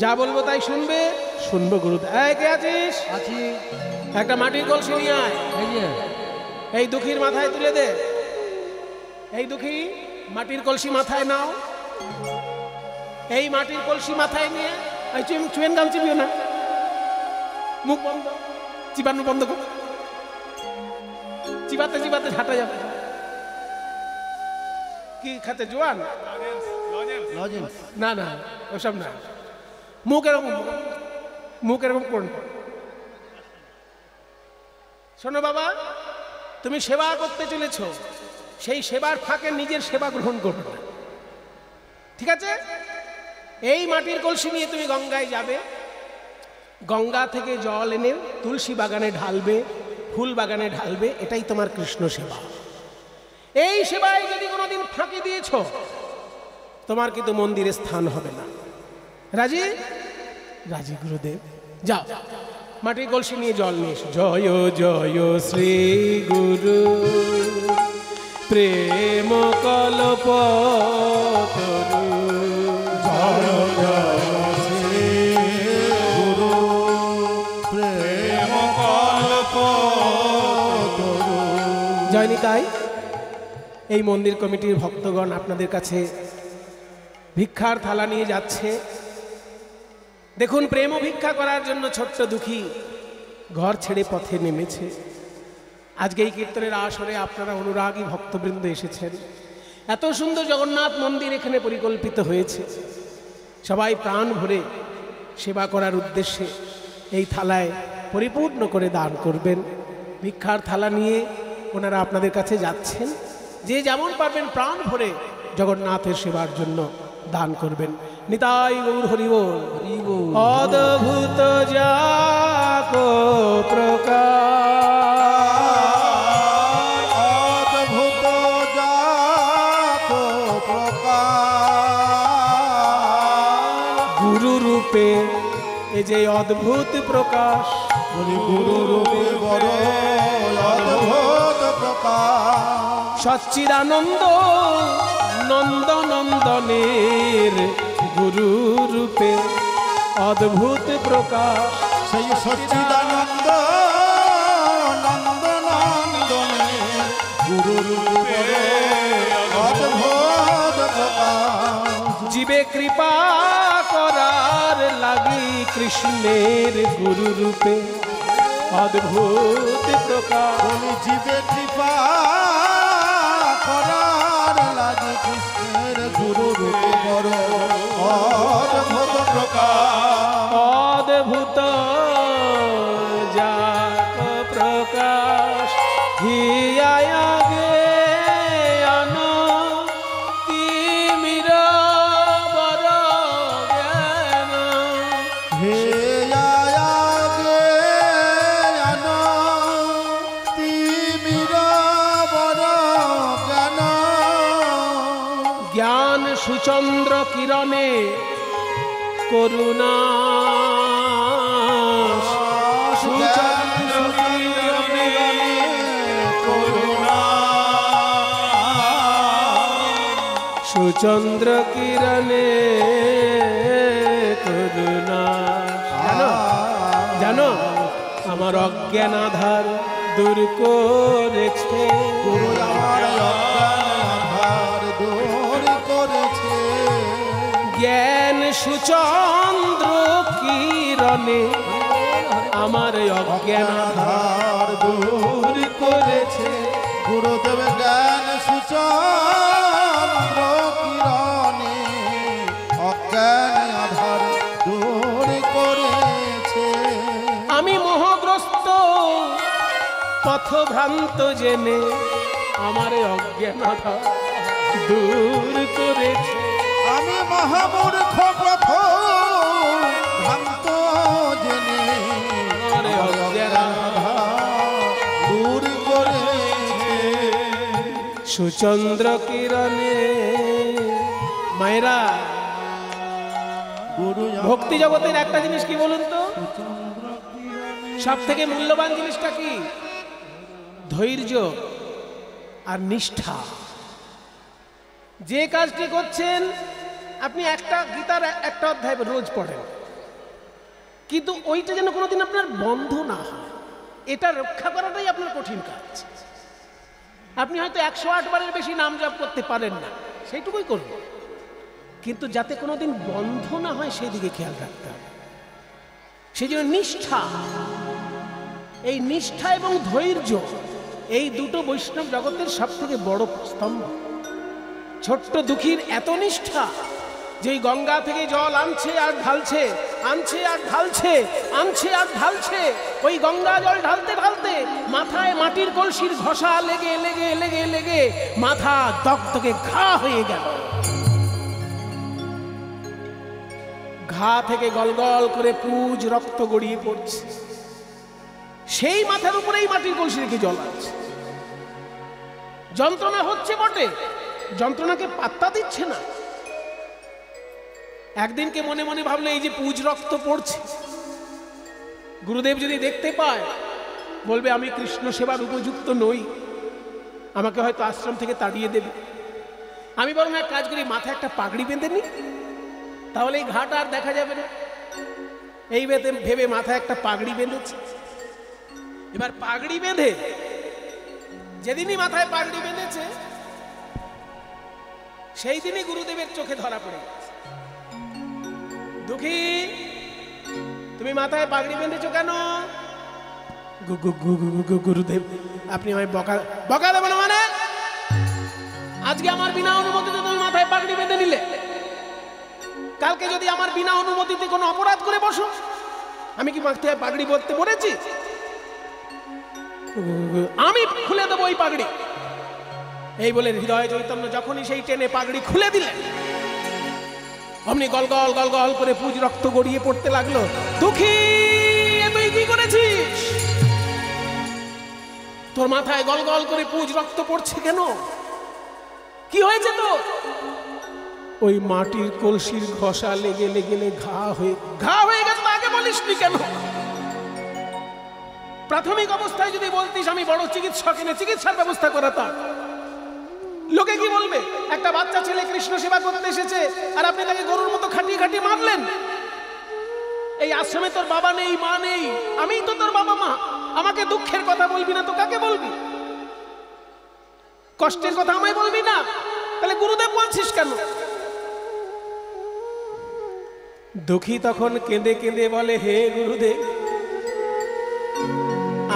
Speaker 1: যা বলবো তাই শুনবে? শুনবো গুরুদেব। কে আছিস?
Speaker 2: আছি।
Speaker 1: একটা মাটির কলসি নিয়ে আয়, এই দুঃখীর মাথায় তুলে দে। এই দুঃখী মাটির কলসি মাথায় নাও। এই মাটির কলসি মাথায় নিয়ে চুয়েন গাম চিবিও না, মুখ বন্ধ, চিবানো বন্ধ কর। চিবাতে চিবাতে ঝাঁটা যাবে। কি খাতে জোয়ান? না না ওসব না, মুখ এরকম, মুখ এরকম করুন। শোনো বাবা, তুমি সেবা করতে চলেছ, সেই সেবার ফাঁকে নিজের সেবা গ্রহণ করবে না, ঠিক আছে? এই মাটির কলসি নিয়ে তুমি গঙ্গায় যাবে, গঙ্গা থেকে জল এনে তুলসী বাগানে ঢালবে, ফুল বাগানে ঢালবে, এটাই তোমার কৃষ্ণ সেবা। এই সেবায় যদি কোনোদিন ফাঁকি দিয়েছ, তোমার কিন্তু মন্দিরে স্থান হবে না। রাজি? রাজি গুরুদেব। যাও, মাটির কলসি নিয়ে জল নিয়ে এসো। জয় জয় শ্রী গুরু প্রেম কল্প তরু,
Speaker 2: জয় জয় শ্রী গুরু প্রেম কল্প তরু।
Speaker 1: জয় নিতাই। এই মন্দির কমিটির ভক্তগণ আপনাদের কাছে ভিক্ষার থালা নিয়ে যাচ্ছে। দেখুন, প্রেম ভিক্ষা করার জন্য ছোট্ট দুঃখী ঘর ছেড়ে পথে নেমেছে। আজকে এই কীর্তনের আসরে আপনারা অনুরাগী ভক্তবৃন্দ এসেছেন। এত সুন্দর জগন্নাথ মন্দির এখানে পরিকল্পিত হয়েছে। সবাই প্রাণ ভরে সেবা করার উদ্দেশ্যে এই থালায় পরিপূর্ণ করে দান করবেন। ভিক্ষার থালা নিয়ে ওনারা আপনাদের কাছে যাচ্ছেন। যে যেমন পারবেন প্রাণ ভরে জগন্নাথের সেবার জন্য দান করবেন। নিতাই গৌর হরি বল। অদ্ভুত যাকো প্রকার,
Speaker 2: অদ্ভুত যাকো প্রকার,
Speaker 1: গুরু রূপে এই যে অদ্ভুত প্রকাশ,
Speaker 2: গুরু রূপে বড় অদ্ভুত প্রকাশ।
Speaker 1: সচ্চিদানন্দ নন্দনন্দনের গুরু রূপে অদ্ভুত প্রকাশ।
Speaker 2: সেই সচ্চিদানন্দ নন্দনন্দনে গুরু রূপে অদ্ভুত প্রকাশ।
Speaker 1: জীবে কৃপা করার লাগি কৃষ্ণের গুরু রূপে অদ্ভুত প্রকাশ।
Speaker 2: জীবে কৃপা করার লাগে কৃষ্ণের গুরু রূপে বড় অদ্ভুত প্রকাশ।
Speaker 1: অদ্ভুত যাক প্রকাশ হিয়ায়া গে আন তিমির বর জ্ঞান।
Speaker 2: হে আগে আন তিমির বড় জ্ঞান।
Speaker 1: জ্ঞান সুচন্দ্র কিরণে করুণা, সুচন্দ্র কিরণে
Speaker 2: করুণা,
Speaker 1: সুচন্দ্র কিরণে করুণা। জানো জানো আমার অজ্ঞান আধার দূর করেছে,
Speaker 2: গুরু আমার অজ্ঞান আধার দূর করেছে।
Speaker 1: জ্ঞান সুচন্দ্র কিরণে আমার অজ্ঞান আধার দূর করেছে।
Speaker 2: গুরুদেব জ্ঞান সুচন্দ্র কিরণে অজ্ঞান আধার দূর করেছে।
Speaker 1: আমি মোহগ্রস্ত পথভ্রান্ত জেনে আমার অজ্ঞান আধার দূর করেছে।
Speaker 2: আমি মহামূর্খ পথ ভ্রান্ত জেনে
Speaker 1: আমার অজ্ঞান
Speaker 2: আধার দূর করেছে।
Speaker 1: সুচন্দ্র কিরণে। মায়েরা,
Speaker 2: গুরু
Speaker 1: ভক্তি জগতের একটা জিনিস কি বলুন তো, সব থেকে মূল্যবান জিনিসটা কি? ধৈর্য আর নিষ্ঠা। যে কাজটি করছেন আপনি একটা গীতার একটা অধ্যায় রোজ পড়েন, কিন্তু ওইটা যেন কোনোদিন আপনার বন্ধ না হয়, এটা রক্ষা করাটাই আপনার কঠিন কাজ। আপনি হয়তো 108 বারের বেশি নাম জপ করতে পারেন না, সেইটুকুই করবেন, কিন্তু যাতে কোনোদিন বন্ধ না হয় সেই দিকে খেয়াল রাখতে হবে। সেই জন্য নিষ্ঠা, এই নিষ্ঠা এবং ধৈর্য, এই দুটো বৈষ্ণব জগতের সব থেকে বড় স্তম্ভ। ছোট্ট দুঃখীর এত নিষ্ঠা যে গঙ্গা থেকে জল আনছে আর ঢালছে, আনছে আর ঢালছে, আনছে আর ঢালছে। ওই গঙ্গা জল ঢালতে ঢালতে মাথায় মাটির কলসির ঘষা লেগে লেগে লেগে লেগে মাথা দগদগে ঘা হয়ে গেল। ঘা থেকে গলগল করে পুজ রক্ত গড়িয়ে পড়ছে। সেই মাথার উপরেই মাটির কলসি রেখে জল আছে। যন্ত্রণা হচ্ছে বটে, যন্ত্রণাকে পাত্তা দিচ্ছে না। একদিনকে মনে মনে ভাবলে এই যে পুজ রক্ত পড়ছে, গুরুদেব যদি দেখতে পায় বলবে আমি কৃষ্ণ সেবার উপযুক্ত নই, আমাকে হয়তো আশ্রম থেকে তাড়িয়ে দেবে। আমি বরং এক কাজ করি, মাথায় একটা পাগড়ি বেঁধে নি, তাহলে এই ঘাট আর দেখা যাবে না। এই ভেবে মাথায় একটা পাগড়ি বেঁধেছে। এবার পাগড়ি বেঁধে যেদিনই মাথায় পাগড়ি বেঁধেছে সেই দিনই গুরুদেবের চোখে ধরা পড়ে গেছে। দুঃখী, তুমি মাথায় পাগড়ি বেঁধেছো কেন? গুরুদেব, আপনি আমায় বকা দেবেন মানে? আজকে আমার বিনা অনুমতিতে তুমি মাথায় পাগড়ি বেঁধে নিলে, কালকে যদি আমার বিনা অনুমতিতে কোনো অপরাধ করে বসো, আমি কি মাথায় পাগড়ি বাঁধতে বলেছি? আমি খুলে দেবো ওই পাগড়ি। এই বলে হৃদয় চৈতন্য যখনই সেই টেনে পাগড়ি খুলে দিলেন, অমনি গলগল গলগল করে পুজ রক্ত গড়িয়ে পড়তে লাগলো। দুঃখী, তুই কি করেছিস? তোর মাথায় গলগল করে পুজ রক্ত পড়ছে কেন? কি হয়েছে তো? ওই মাটির কলসির ঘষা লেগে লেগে ঘা হয়ে গেছে। আগে বলিসনি কেন? প্রাথমিক অবস্থায় যদি বলতিস আমি বড় চিকিৎসক, এনে চিকিৎসার ব্যবস্থা করাতাম। লোকে কি বলবে? একটা বাচ্চা ছেলে কৃষ্ণ সেবা করতে এসেছে আর আপনি তাকে গরুর মতো খাটিয়ে খাটিয়ে মারলেন। এই আশ্রমে তোর বাবা নেই, মা নেই, আমিই তো তোর বাবা মা। আমাকে দুঃখের কথা বলবি না তো কাকে বলবি? কষ্টের কথা আমায় বলবি না, তাহলে গুরুদেব বলছিস কেন? দুঃখী তখন কেঁদে কেঁদে বলে, হে গুরুদেব,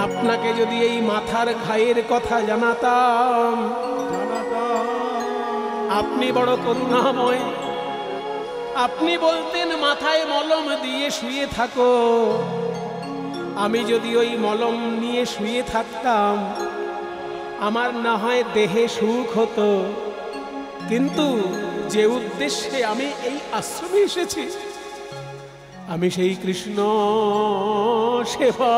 Speaker 1: আপনাকে যদি এই মাথার ঘায়ের কথা জানাতাম, আপনি বড় করুণাময়, আপনি বলতেন মাথায় মলম দিয়ে শুয়ে থাকো। আমি যদি ওই মলম নিয়ে শুয়ে থাকতাম, আমার না হয় দেহে সুখ হতো, কিন্তু যে উদ্দেশ্যে আমি এই আশ্রমে এসেছি, আমি সেই কৃষ্ণ সেবা,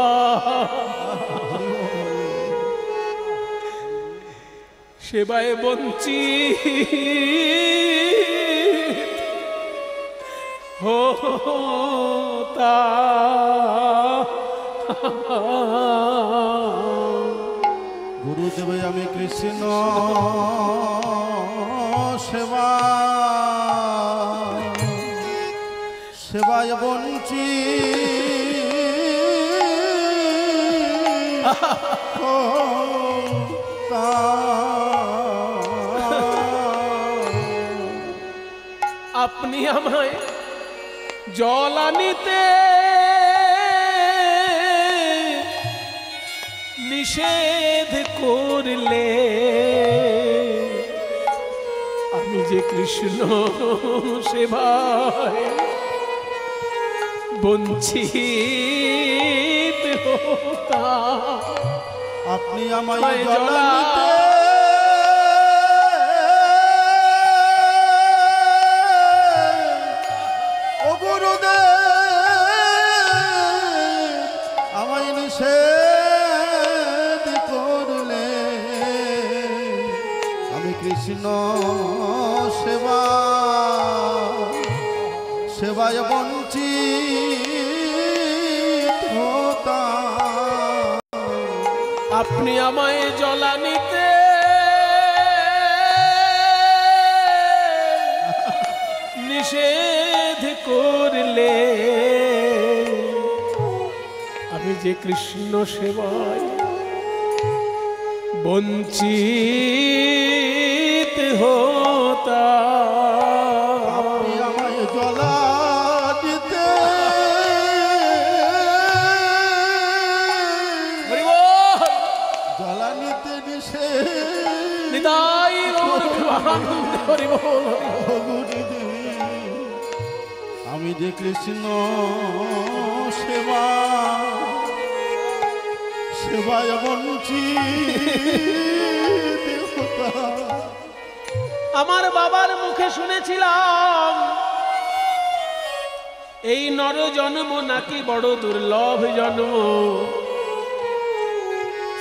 Speaker 1: সেবায় বঞ্চিত হতা।
Speaker 2: গুরুদেব, আমি কৃষ্ণ সেবা, সেবায় বঞ্চিত।
Speaker 1: আপনি আমায় জল আনিতে নিষেধ করলে, আমি যে কৃষ্ণ সেবায় বঞ্চিত হতাম।
Speaker 2: আপনি আমায় জল আনিতে কৃষ্ণ সেবা, সেবায় বঞ্চিত হতাম।
Speaker 1: আপনি আমায় জলানিতে নিষেধ করলে, আমি যে কৃষ্ণ সেবায় বঞ্চিত হতাম।
Speaker 2: আপনি আমায় জলা দিতে জলা নিতে
Speaker 1: নিতাই
Speaker 2: আমি যে কৃষ্ণ সেবা, সেবায় বঞ্চিত হতাম।
Speaker 1: আমার বাবার মুখে শুনেছিলাম এই নর জন্ম নাকি বড় দুর্লভ জন্ম।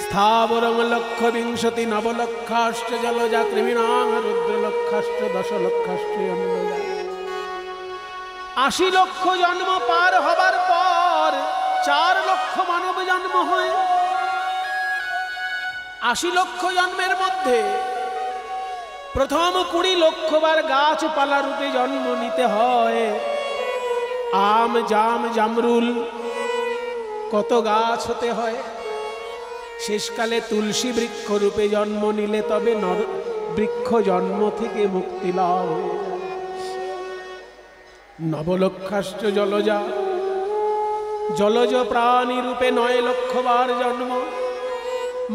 Speaker 1: স্থাবরং লক্ষ বিংশতি নবলক্ষাশ্চ জলজা কৃমিণাং রুদ্রলক্ষাশ্চ দশলক্ষাশ্চ অম্লজা। ৮০ লক্ষ জন্ম পার হবার পর ৪ লক্ষ মানব জন্ম হয়। ৮০ লক্ষ জন্মের মধ্যে প্রথম ২০ লক্ষবার গাছপালা রূপে জন্ম নিতে হয়। আম জাম জামরুল কত গাছ হতে হয়। শেষকালে তুলসী বৃক্ষ রূপে জন্ম নিলে তবে বৃক্ষ জন্ম থেকে মুক্তি লাভ হয়ে যায়। নবলক্ষাশ্চ জলজা, জলজ প্রাণী রূপে ৯ লক্ষবার জন্ম।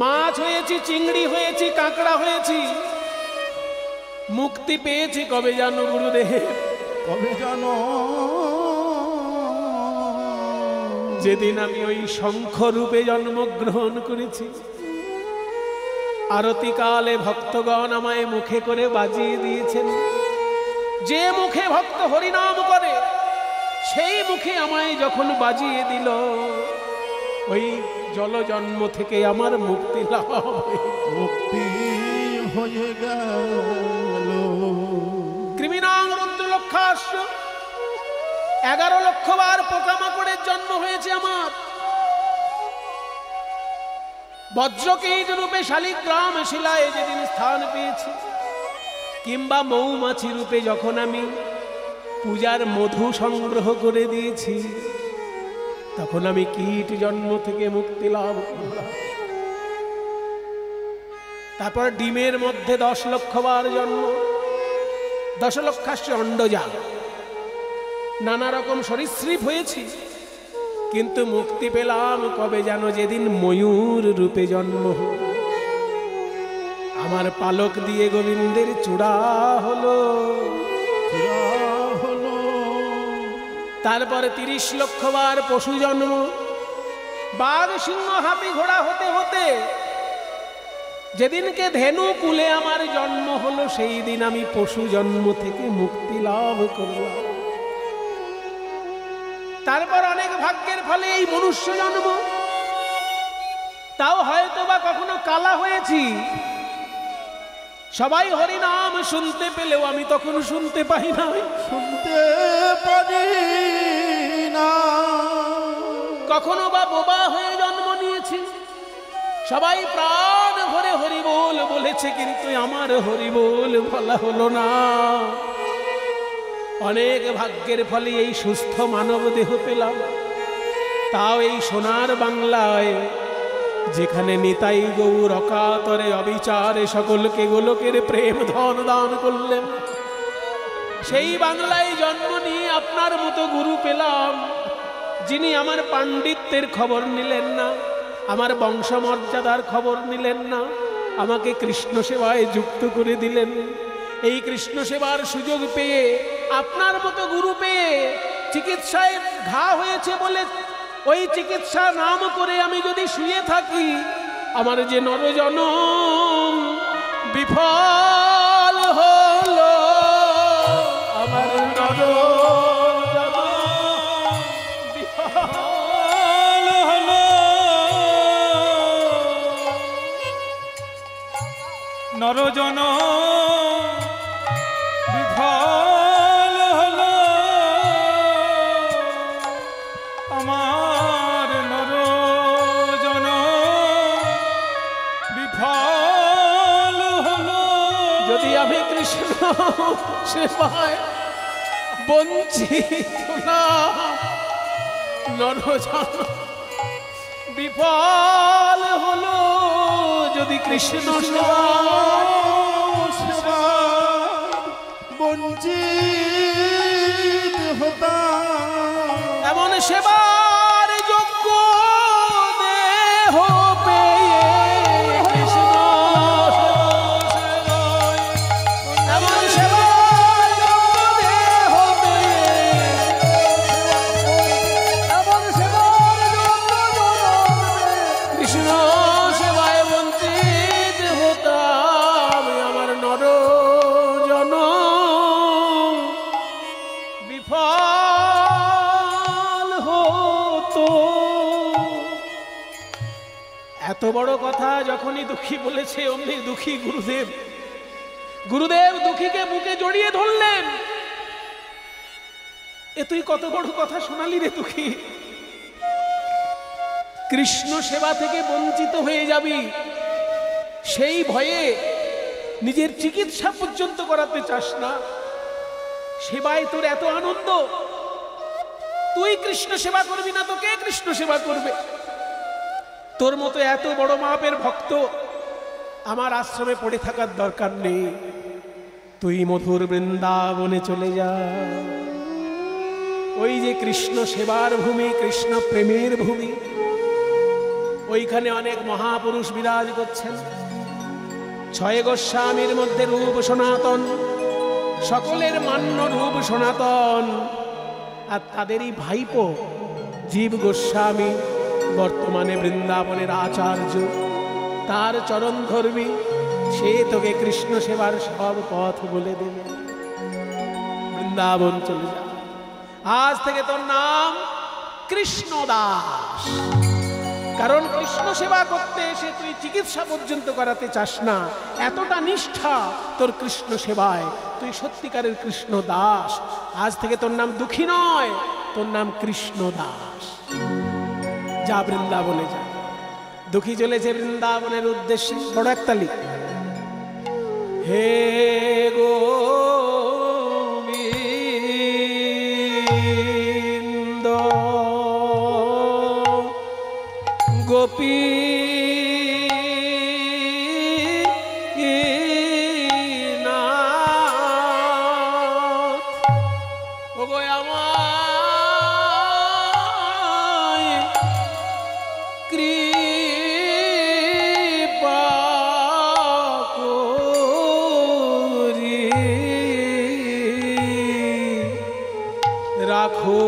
Speaker 1: মাছ হয়েছি, চিংড়ি হয়েছি, কাঁকড়া হয়েছি। মুক্তি পেয়েছি কবে জানো গুরুদেব?
Speaker 2: কবে জানো?
Speaker 1: যেদিন আমি ওই শঙ্খ রূপে জন্মগ্রহণ করেছি। আরতিকালে ভক্তগণ আমায় মুখে করে বাজিয়ে দিয়েছেন। যে মুখে ভক্ত হরিনাম করে সেই মুখে আমায় যখন বাজিয়ে দিল, ওই জল জন্ম থেকে আমার মুক্তি লাভ
Speaker 2: মুক্তি হয়ে গেল।
Speaker 1: কৃমিণাং রুদ্রলক্ষাশ্চ, 11 লক্ষবার পোকামাকড়ের জন্ম হয়েছে আমার। বজ্রকীট রূপে শালিগ্রাম শিলায় যেদিন স্থান পেয়েছি, কিংবা মৌমাছি রূপে যখন আমি পূজার মধু সংগ্রহ করে দিয়েছি, তখন আমি কীট জন্ম থেকে মুক্তি লাভ করলাম। তারপর ডিমের মধ্যে 10 লক্ষবার জন্ম। দশলক্ষাশ্চ অন্ডজা, নানা রকম সরীসৃপ হয়েছি, কিন্তু মুক্তি পেলাম কবে জানো? যেদিন ময়ূর রূপে জন্ম হল। আমার পালক দিয়ে গোবিন্দের চূড়া হলো। তারপরে 30 লক্ষবার পশু জন্ম। বাঘ সিংহ হাতি ঘোড়া হতে হতে যেদিনকে ধেনু কুলে আমার জন্ম হলো, সেই দিন আমি পশু জন্ম থেকে মুক্তি লাভ করলাম। তারপর অনেক ভাগ্যের ফলে এই মনুষ্য জন্ম। তাও হয়তো বা কখনো কালা হয়েছি। সবাই হরিনাম শুনতে পেলেও আমি তখন শুনতে পাই না,
Speaker 2: শুনতে পারি না।
Speaker 1: কখনো বা বোবা হয়ে জন্ম নিয়েছি। সবাই প্রাণ ভরে হরি বল বলেছে, কিন্তু আমার হরি বল বলা হলো না। অনেক ভাগ্যের ফলে এই সুস্থ মানব দেহ পেলাম। তাও এই সোনার বাংলায়, যেখানে নিতাই গৌর অকাতরে অবিচারে সকলকে গোলকের প্রেম ধন দান করলেন, সেই বাংলায় জন্ম নিয়ে আপনার মতো গুরু পেলাম, যিনি আমার পাণ্ডিত্যের খবর নিলেন না, আমার বংশমর্যাদার খবর নিলেন না, আমাকে কৃষ্ণ সেবায় যুক্ত করে দিলেন। এই কৃষ্ণ সেবার সুযোগ পেয়ে, আপনার মতো গুরু পেয়ে, চিকিৎসায় ঘা হয়েছে বলে ওই চিকিৎসা নাম করে আমি যদি শুয়ে থাকি, আমার যে নরজনম বিফল হলো। আমার নরজনম বিফল হলো।
Speaker 3: নরজনম বিফল হলো। আমার নরজনম বিফল হলো।
Speaker 1: যদি আমি কৃষ্ণ সেবায় বঞ্চিত না, নরজনম বিফল হলো। যদি কৃষ্ণ
Speaker 2: সেবা বঞ্চিত হতাম,
Speaker 1: এমন সেবার যোগ্য দেহ পেয়ে কৃষ্ণ এমন সেবার যোগ্য দেহ পেয়ে, এমন সেবার যোগ্য কৃষ্ণ সেবায় বঞ্চিত হতাম। আমার নরজনম বিফল এত বড় কথা যখনই দুঃখী বলেছে অমনি দুঃখী গুরুদেব, গুরুদেব দুঃখীকে বুকে জড়িয়ে ধরলেন। এ তুই কত বড় কথা শোনালি রে দুঃখী, কৃষ্ণ সেবা থেকে বঞ্চিত হয়ে যাবি সেই ভয়ে নিজের চিকিৎসা পর্যন্ত করাতে চাস না। সেবায় তোর এত আনন্দ, তুই কৃষ্ণ সেবা করবি না তো কে কৃষ্ণ সেবা করবে? তোর মতো এত বড় মাপের ভক্ত আমার আশ্রমে পড়ে থাকার দরকার নেই। তুই মধুর বৃন্দাবনে চলে যা, ওই যে কৃষ্ণ সেবার ভূমি, কৃষ্ণ প্রেমের ভূমি, ওইখানে অনেক মহাপুরুষ বিরাজ করছেন। 6 গোস্বামীর মধ্যে রূপ সনাতন, সকলের মান্য রূপ সনাতন, আর তাদেরই ভাইপো জীব গোস্বামী বর্তমানে বৃন্দাবনের আচার্য। তার চরণ ধরবি, সে তোকে কৃষ্ণ সেবার সব পথ বলে দেবে। বৃন্দাবন চলে যা, আজ থেকে তোর নাম কৃষ্ণ দাস। কারণ কৃষ্ণ সেবা করতে এসে তুই চিকিৎসা পর্যন্ত করাতে চাস না, এতটা নিষ্ঠা তোর কৃষ্ণ সেবায়, তুই সত্যিকারের কৃষ্ণ দাস। আজ থেকে তোর নাম দুঃখী নয়, তোর নাম কৃষ্ণ দাস। যা বৃন্দাবনে যা। দুঃখী চলেছে বৃন্দাবনের উদ্দেশ্যে। বড় একতালি। হে গোবিন্দ গোপী রাখো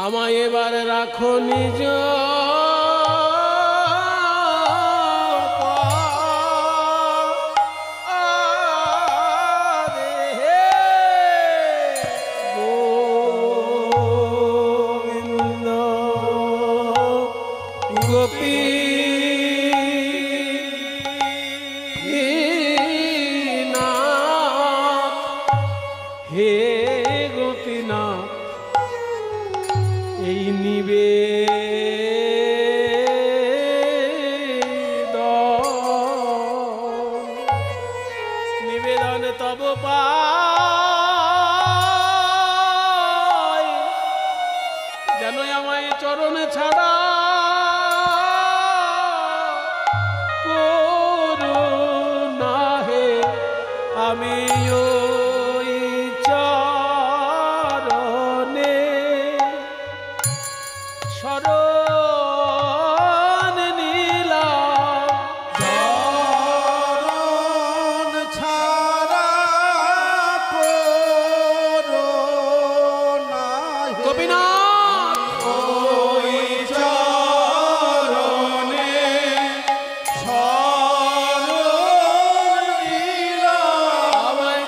Speaker 1: আমায় এবার রাখো নিজ গোবিন্দ গোপী হে গোপীনাথ, এই নিবেদন তব পায়, যেন আমায় চরণে ছাড়া করুণা হে। আমিও শরণ নীলাম,
Speaker 2: চরণ ছাড়া করুণা হে।
Speaker 1: গোপীনাথ
Speaker 2: ওই চরণে শরণ নীলাম,
Speaker 1: আমায়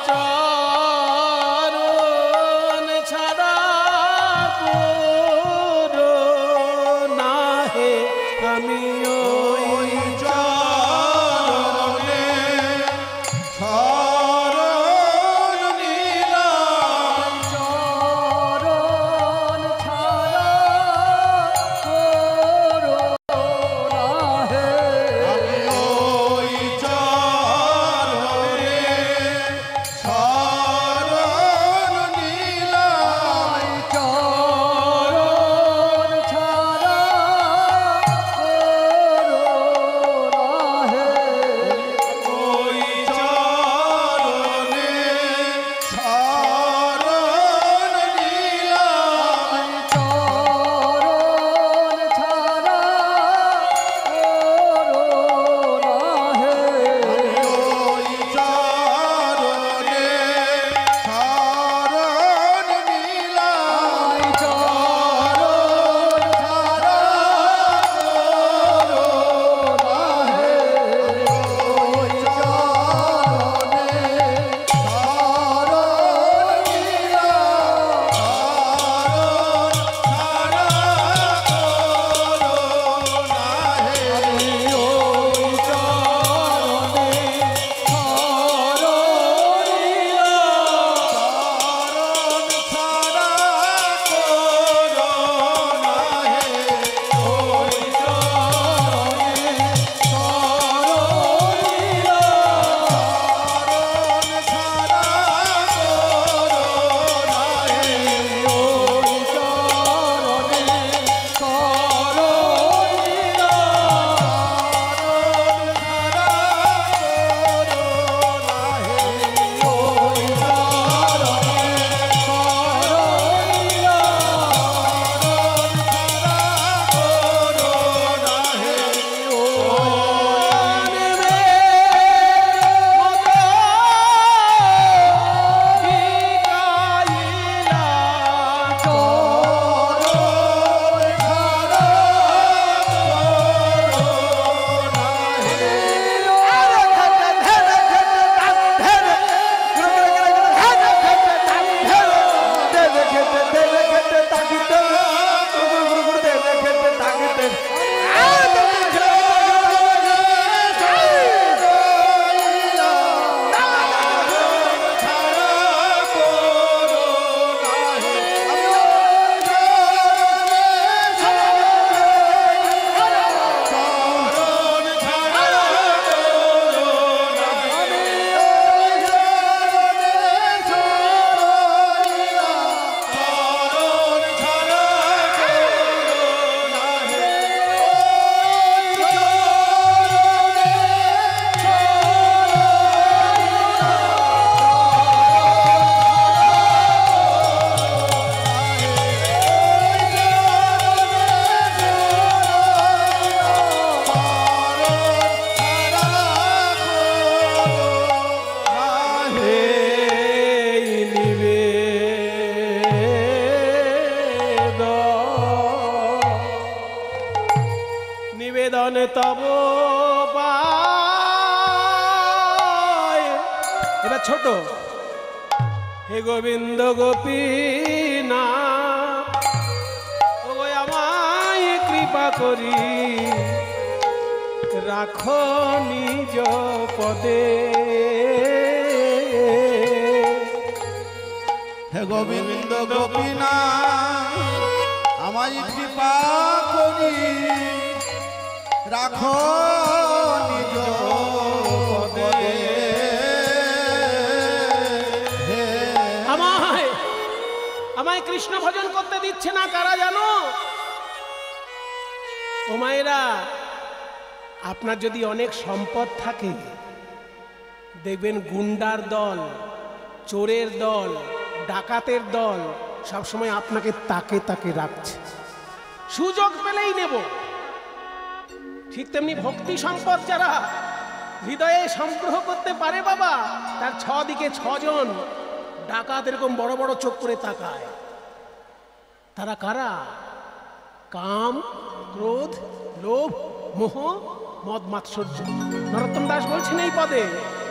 Speaker 1: এবার ছোট। হে গোবিন্দ গোপীনা ও আমায় কৃপা করি রাখো নিজ পদে।
Speaker 2: হে গোবিন্দ গোপীনা আমায় কৃপা করি রাখো নিজ পদে।
Speaker 1: আমায় কৃষ্ণ ভজন করতে দিচ্ছে না কারা জানো? ও মায়েরা, আপনার যদি অনেক সম্পদ থাকে, দেখবেন গুন্ডার দল, চোরের দল, ডাকাতের দল সবসময় আপনাকে তাকে তাকে রাখছে, সুযোগ পেলেই নেব। ঠিক তেমনি ভক্তি সম্পদ যারা হৃদয়ে সংগ্রহ করতে পারে বাবা, তার 6 দিকে 6 জন ডাকাত এরকম বড় বড় চোখ করে তাকায়। তারা কারা? কাম, ক্রোধ, লোভ, মোহ, মদ মাৎসর্য। নরোত্তম দাস বলছেন এই পদে,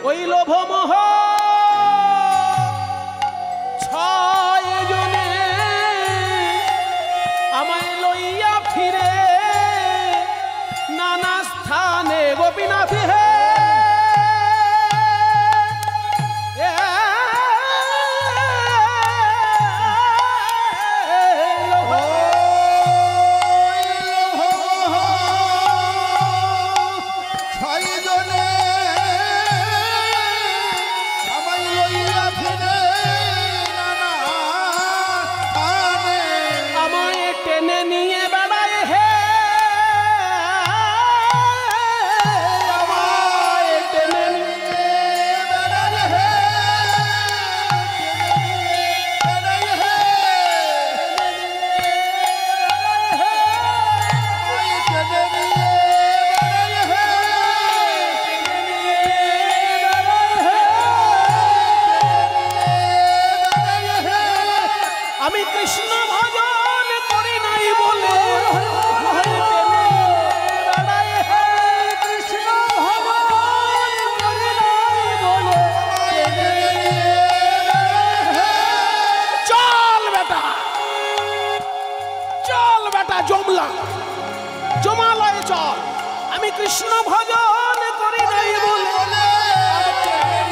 Speaker 1: ওই লোভ মোহ 6 জনে আমায় লইয়া ফিরে নানা স্থানে গোপীনাথ হে। আমি কৃষ্ণ ভজন করি নাই বলে, কৃষ্ণ ভজন করি নাই বলে, চল বেটা, চল বেটা জমলা জমালয়ে চল। আমি কৃষ্ণ ভজন করি নাই বলে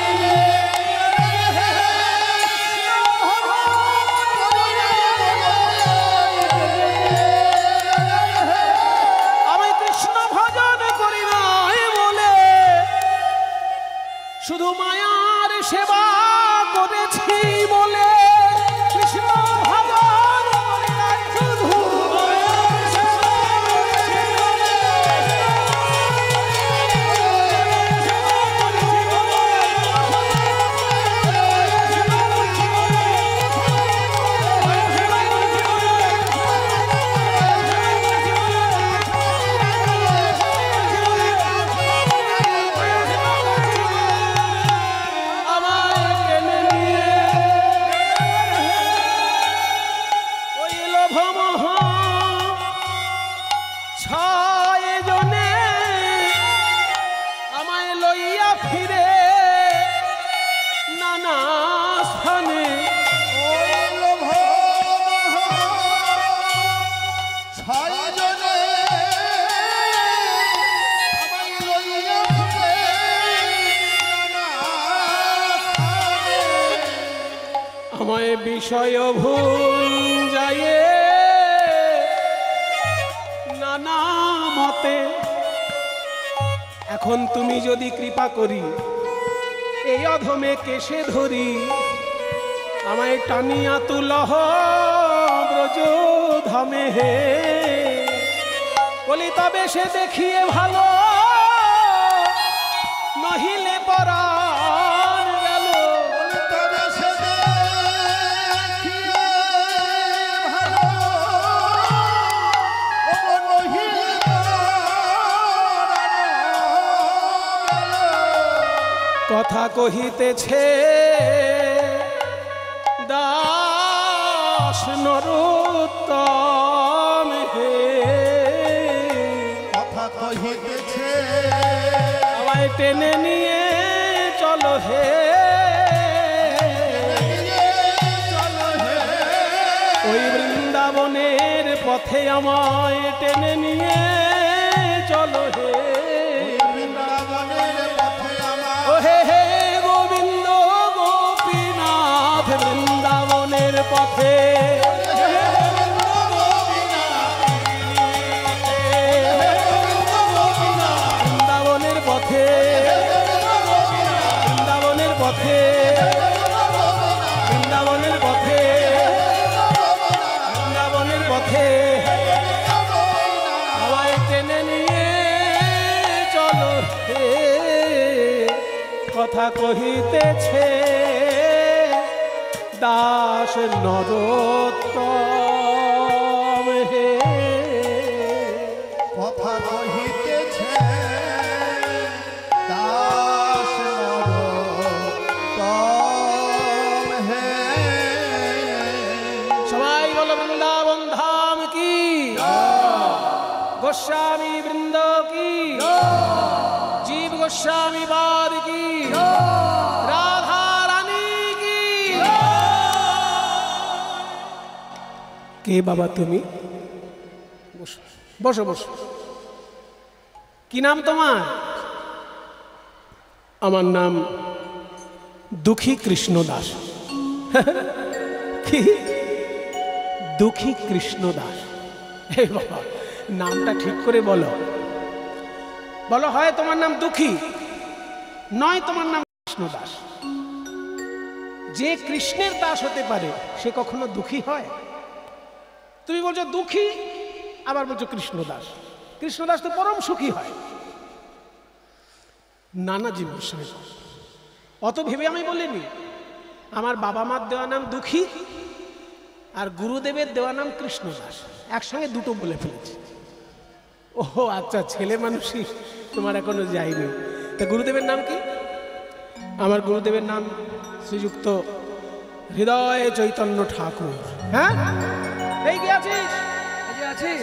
Speaker 1: শুধু মায়ার সেবা করেছি বলে, কৃষ্ণ ভজন করি নাই শুধু মায়ার সেবা করেছি বলে, আমায় বিষয় ভুল যায় নানা মতে। এখন তুমি যদি কৃপা করি এই অধমে কেশে ধরি, আমায় টানিয়া তুলহ ব্রজ ধামে হে। বলি তবে সে দেখিয়ে ভালো, নহিলে পরাণ গেল। কথা কহিতেছে দাস নরোত্তম হে,
Speaker 2: কথা কহিতেছে
Speaker 1: আমায় টেনে নিয়ে চলো হে। আমায় টেনে নিয়ে চলো হে
Speaker 2: বৃন্দাবনের পথে আমার
Speaker 1: ও হে হে গোবিন্দ গোপীনাথ বৃন্দাবনের পথে বৃন্দাবনের পথে বৃন্দাবনের পথে বৃন্দাবনের পথে বৃন্দাবনের পথে আমায় টেনে নিয়ে চলো হে কথা কহিতেছে দাস নরোত্তম হে
Speaker 2: কথা কহিতেছে দাস নরোত্তম হে।
Speaker 1: সবাই বলো বৃন্দাবন ধাম কি গোস্বামী বৃন্দ কি জীব গোস্বামী বাদ কি রাধা রানী কি কে বাবা তুমি বসো বসো বসো কি নাম তোমার আমার নাম দুঃখী কৃষ্ণ দাস কি দুঃখী কৃষ্ণ দাস হে বাবা নামটা ঠিক করে বলো বলো হয় তোমার নাম দুঃখী নয় তোমার নাম কৃষ্ণ দাস যে কৃষ্ণের দাস হতে পারে সে কখনো দুঃখী হয় তুমি বলছো দুঃখী আবার বলছো কৃষ্ণ দাস কৃষ্ণ দাস তো পরম সুখী হয় নানা জিনিস অত ভেবে আমি বলিনি আমার বাবা মার দেওয়া নাম দুঃখী আর গুরুদেবের দেওয়া নাম কৃষ্ণ দাস একসঙ্গে দুটো বলে ফেলেছি ও আচ্ছা ছেলে মানুষই তোমার এখনো যায়নি তা গুরুদেবের নাম কি আমার গুরুদেবের নাম শ্রীযুক্ত হৃদয় চৈতন্য ঠাকুর হ্যাঁ এই কি আছিস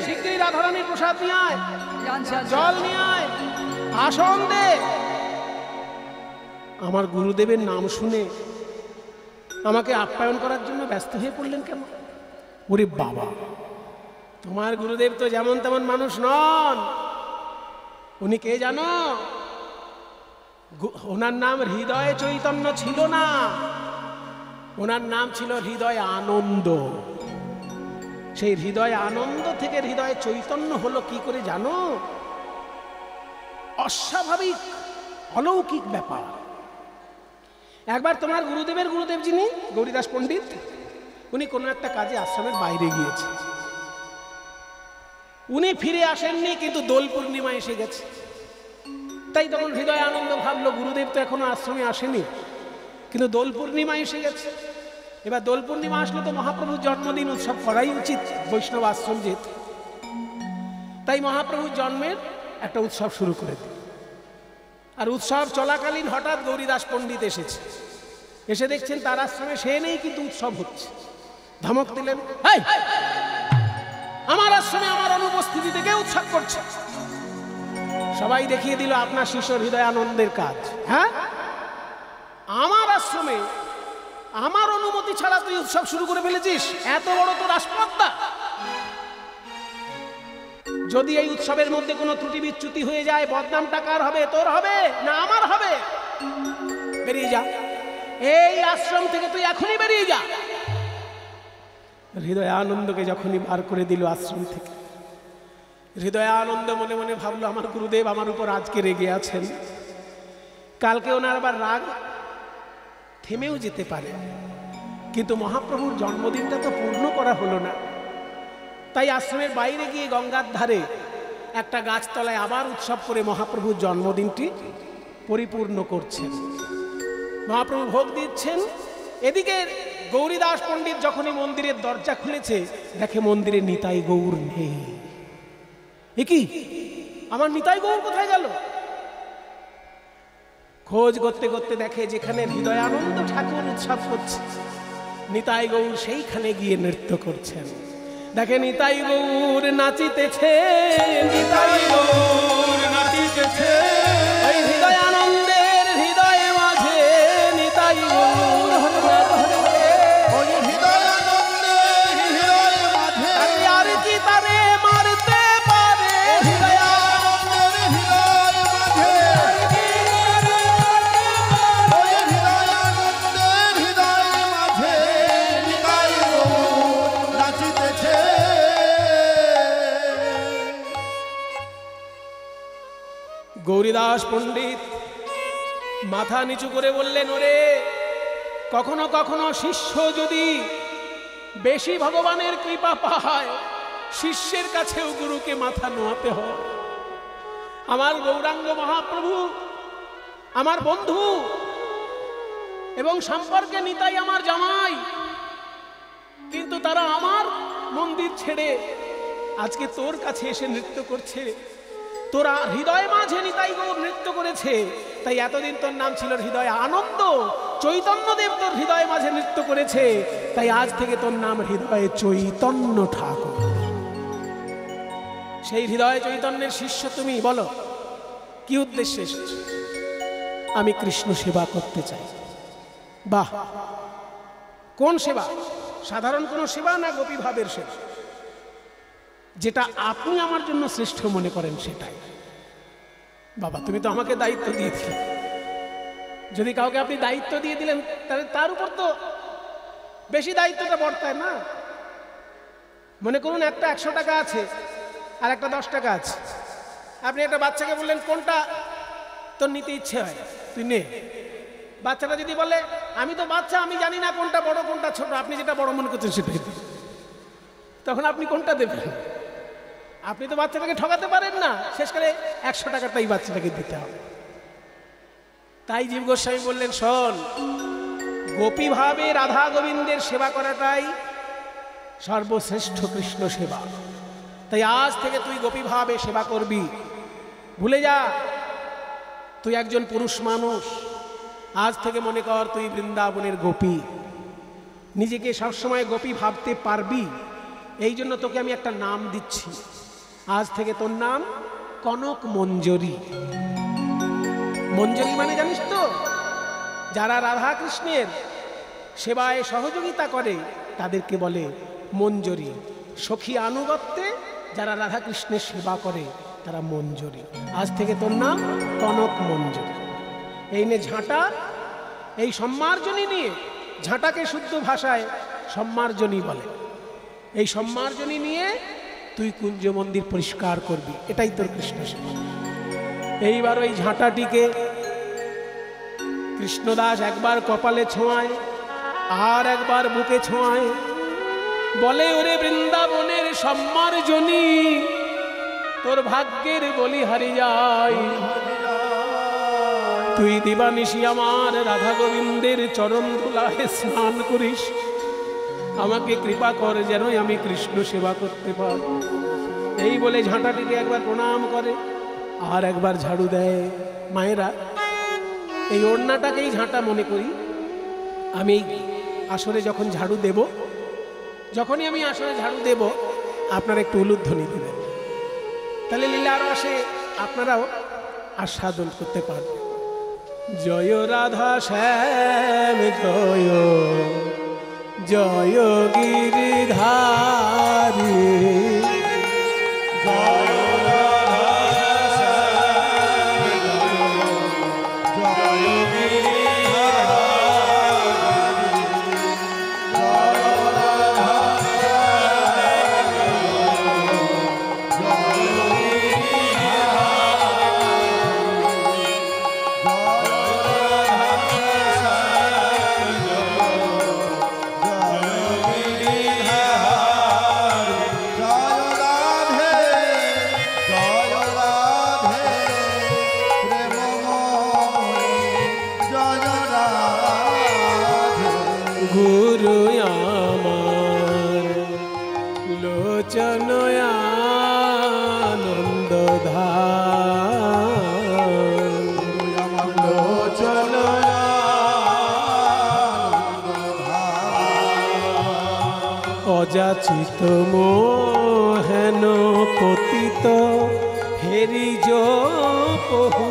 Speaker 1: শিগগিরই রাধারানীর প্রসাদ নিয়ে আয় জল নিয়ে আয় আসন দে আমার গুরুদেবের নাম শুনে আমাকে আপ্যায়ন করার জন্য ব্যস্ত হয়ে পড়লেন কেন ওরে বাবা তোমার গুরুদেব তো যেমন তেমন মানুষ নন উনি কে জানো ওনার নাম হৃদয় চৈতন্য ছিল না ওনার নাম ছিল হৃদয় আনন্দ সেই হৃদয় আনন্দ থেকে হৃদয় চৈতন্য হলো কি করে জানো অস্বাভাবিক অলৌকিক ব্যাপার একবার তোমার গুরুদেবের গুরুদেব যিনি গৌরীদাস পণ্ডিত উনি কোনো একটা কাজে আশ্রমের বাইরে গিয়েছে উনি ফিরে আসেননি কিন্তু দোল পূর্ণিমা এসে গেছে তাই তখন হৃদয় আনন্দ ভাবলো গুরুদেব তো এখনো আশ্রমে আসেনি কিন্তু দোল পূর্ণিমা এসে গেছে এবার দোল পূর্ণিমা আসলে তো মহাপ্রভুর জন্মদিন উৎসব করাই উচিত বৈষ্ণব আশ্রম যেতে তাই মহাপ্রভুর জন্মের একটা উৎসব শুরু করে দিল আর উৎসব চলাকালীন হঠাৎ গৌরীদাস পণ্ডিত এসেছে এসে দেখছেন তার আশ্রমে সে নেই কিন্তু উৎসব হচ্ছে ধমক দিলেন আমার আশ্রমে আমার অনুপস্থিতিতে কে উৎসব করছে সবাই দেখিয়ে দিল আপনার শিষ্য হৃদয় আনন্দের কাজ হ্যাঁ আমার আশ্রমে আমার অনুমতি ছাড়া তুই উৎসব শুরু করে ফেলেছিস এত বড় তোর আসপত্তা যদি এই উৎসবের মধ্যে কোনো ত্রুটি বিচ্যুতি হয়ে যায় বদনামটা কার হবে তোর হবে না আমার হবে বেরিয়ে যা এই আশ্রম থেকে তুই এখনই বেরিয়ে যা হৃদয় আনন্দকে যখনই বার করে দিল আশ্রম থেকে হৃদয় আনন্দ মনে মনে ভাবলো আমার গুরুদেব আমার উপর আজকে রেগে আছেন কালকে ওনার আবার রাগ থেমেও যেতে পারে কিন্তু মহাপ্রভুর জন্মদিনটা তো পূর্ণ করা হলো না তাই আশ্রমের বাইরে গিয়ে গঙ্গার ধারে একটা গাছতলায় আবার উৎসব করে মহাপ্রভুর জন্মদিনটি পরিপূর্ণ করছেন মহাপ্রভু ভোগ দিচ্ছেন এদিকে গৌরীদাস পণ্ডিত যখনই মন্দিরের দরজা খুলেছে দেখে মন্দিরে নিতাই গৌর নেই এ কি আমার নিতাই গৌর কোথায় গেল খোঁজ করতে করতে দেখে যেখানে হৃদয় আনন্দ ঠাকুর উৎসব করছে নিতাই গৌর সেইখানে গিয়ে নৃত্য করছেন দেখে নিতাই গৌর নাচিতেছে নিতাই গৌর নাচিতেছে ওই হৃদয় আনন্দের হৃদয়ে মাঝে নিতাই গৌর আর কি তারে গৌরীদাস পণ্ডিত মাথা নিচু করে বললেন, ওরে কখনো কখনো শিষ্য যদি বেশি ভগবানের কৃপা পায়, শিষ্যের কাছেও গুরুকে মাথা নোয়াতে হয়। আমার গৌরাঙ্গ মহাপ্রভু আমার বন্ধু এবং সম্পর্কে নিতাই আমার জামাই, কিন্তু তারা আমার মন্দির ছেড়ে আজকে তোর কাছে এসে নৃত্য করছে। তোরা হৃদয় মাঝে নিতাই গৌর নৃত্য করেছে, তাই এতদিন তোর নাম ছিল হৃদয় আনন্দ। চৈতন্যদেব তোর হৃদয় মাঝে নৃত্য করেছে, তাই আজ থেকে তোর নাম হৃদয়ে চৈতন্য ঠাকুর। সেই হৃদয় চৈতন্যের শিষ্য তুমি, বলো কি উদ্দেশ্যে এসেছো? আমি কৃষ্ণ সেবা করতে চাই। বাহ, কোন সেবা? সাধারণ কোনো সেবা না গোপী ভাবের সেবা? যেটা আপনি আমার জন্য শ্রেষ্ঠ মনে করেন সেটাই। বাবা, তুমি তো আমাকে দায়িত্ব দিয়েছিলে। যদি কাউকে আপনি দায়িত্ব দিয়ে দিলেন, তাহলে তার উপর তো বেশি দায়িত্বটা বর্তায় না। মনে করুন একটা 100 টাকা আছে আর একটা 10 টাকা আছে। আপনি একটা বাচ্চাকে বললেন কোনটা তোর নিতে ইচ্ছে হয় তুই নে। বাচ্চাটা যদি বলে আমি তো বাচ্চা, আমি জানি না কোনটা বড় কোনটা ছোট, আপনি যেটা বড় মনে করছেন সেটাই দিন, তখন আপনি কোনটা দেবেন? আপনি তো বাচ্চাটাকে ঠকাতে পারেন না, শেষকালে 100 টাকাটাই বাচ্চাটাকে দিতে হবে। তাই জীব গোস্বামী বললেন, শোন, গোপী ভাবে রাধা গোবিন্দের সেবা করাটাই সর্বশ্রেষ্ঠ কৃষ্ণ সেবা। তাই আজ থেকে তুই গোপী ভাবে সেবা করবি। ভুলে যা তুই একজন পুরুষ মানুষ। আজ থেকে মনে কর তুই বৃন্দাবনের গোপী। নিজেকে সবসময় গোপী ভাবতে পারবি, এই জন্য তোকে আমি একটা নাম দিচ্ছি। আজ থেকে তোর নাম কনক মঞ্জরী। মঞ্জরী মানে জানিস তো? যারা রাধা কৃষ্ণের সেবায় সহযোগিতা করে তাদেরকে বলে মঞ্জরী। সখী আনুগত্যে যারা রাধা কৃষ্ণের সেবা করে তারা মঞ্জরী। আজ থেকে তোর নাম কনক মঞ্জরী। এই নে ঝাঁটা, এই সম্মার্জনী নিয়ে, ঝাঁটাকে শুদ্ধ ভাষায় সম্মার্জনী বলে। এই সম্মার্জনী নিয়ে তুই কুঞ্জ মন্দির পরিষ্কার করবি, এটাই তোর কৃষ্ণ সেবা। এইবার ওই ঝাঁটাটিকে কৃষ্ণদাস একবার কপালে ছোঁয়ায় আর একবার বুকে ছোঁয়ায়, বলে ওরে বৃন্দাবনের সম্মার্জনী, তোর ভাগ্যের বলিহারি যায়। তুই দিবানিশি আমার রাধা গোবিন্দের চরণ ধুলায় স্নান করিস। আমাকে কৃপা কর যেন আমি কৃষ্ণ সেবা করতে পারি। এই বলে ঝাঁটাটিকে একবার প্রণাম করে আর একবার ঝাড়ু দেয়। মায়েরা, এই ওড়নাটাকেই ঝাঁটা মনে করি। আমি আসরে যখন ঝাড়ু দেব, যখনই আমি আসরে ঝাড়ু দেব, আপনারা একটু উলুধ্বনি দেবেন, তাহলে লীলার রসে আপনারাও আস্বাদন করতে পারবেন। জয় রাধা শ্যাম জয়, জয় গিরিধারী, জয় গুরু আমার লোচন আনন্দ ধাম, লোচন অযাচিত মোহেন পতিত হেরি পহু,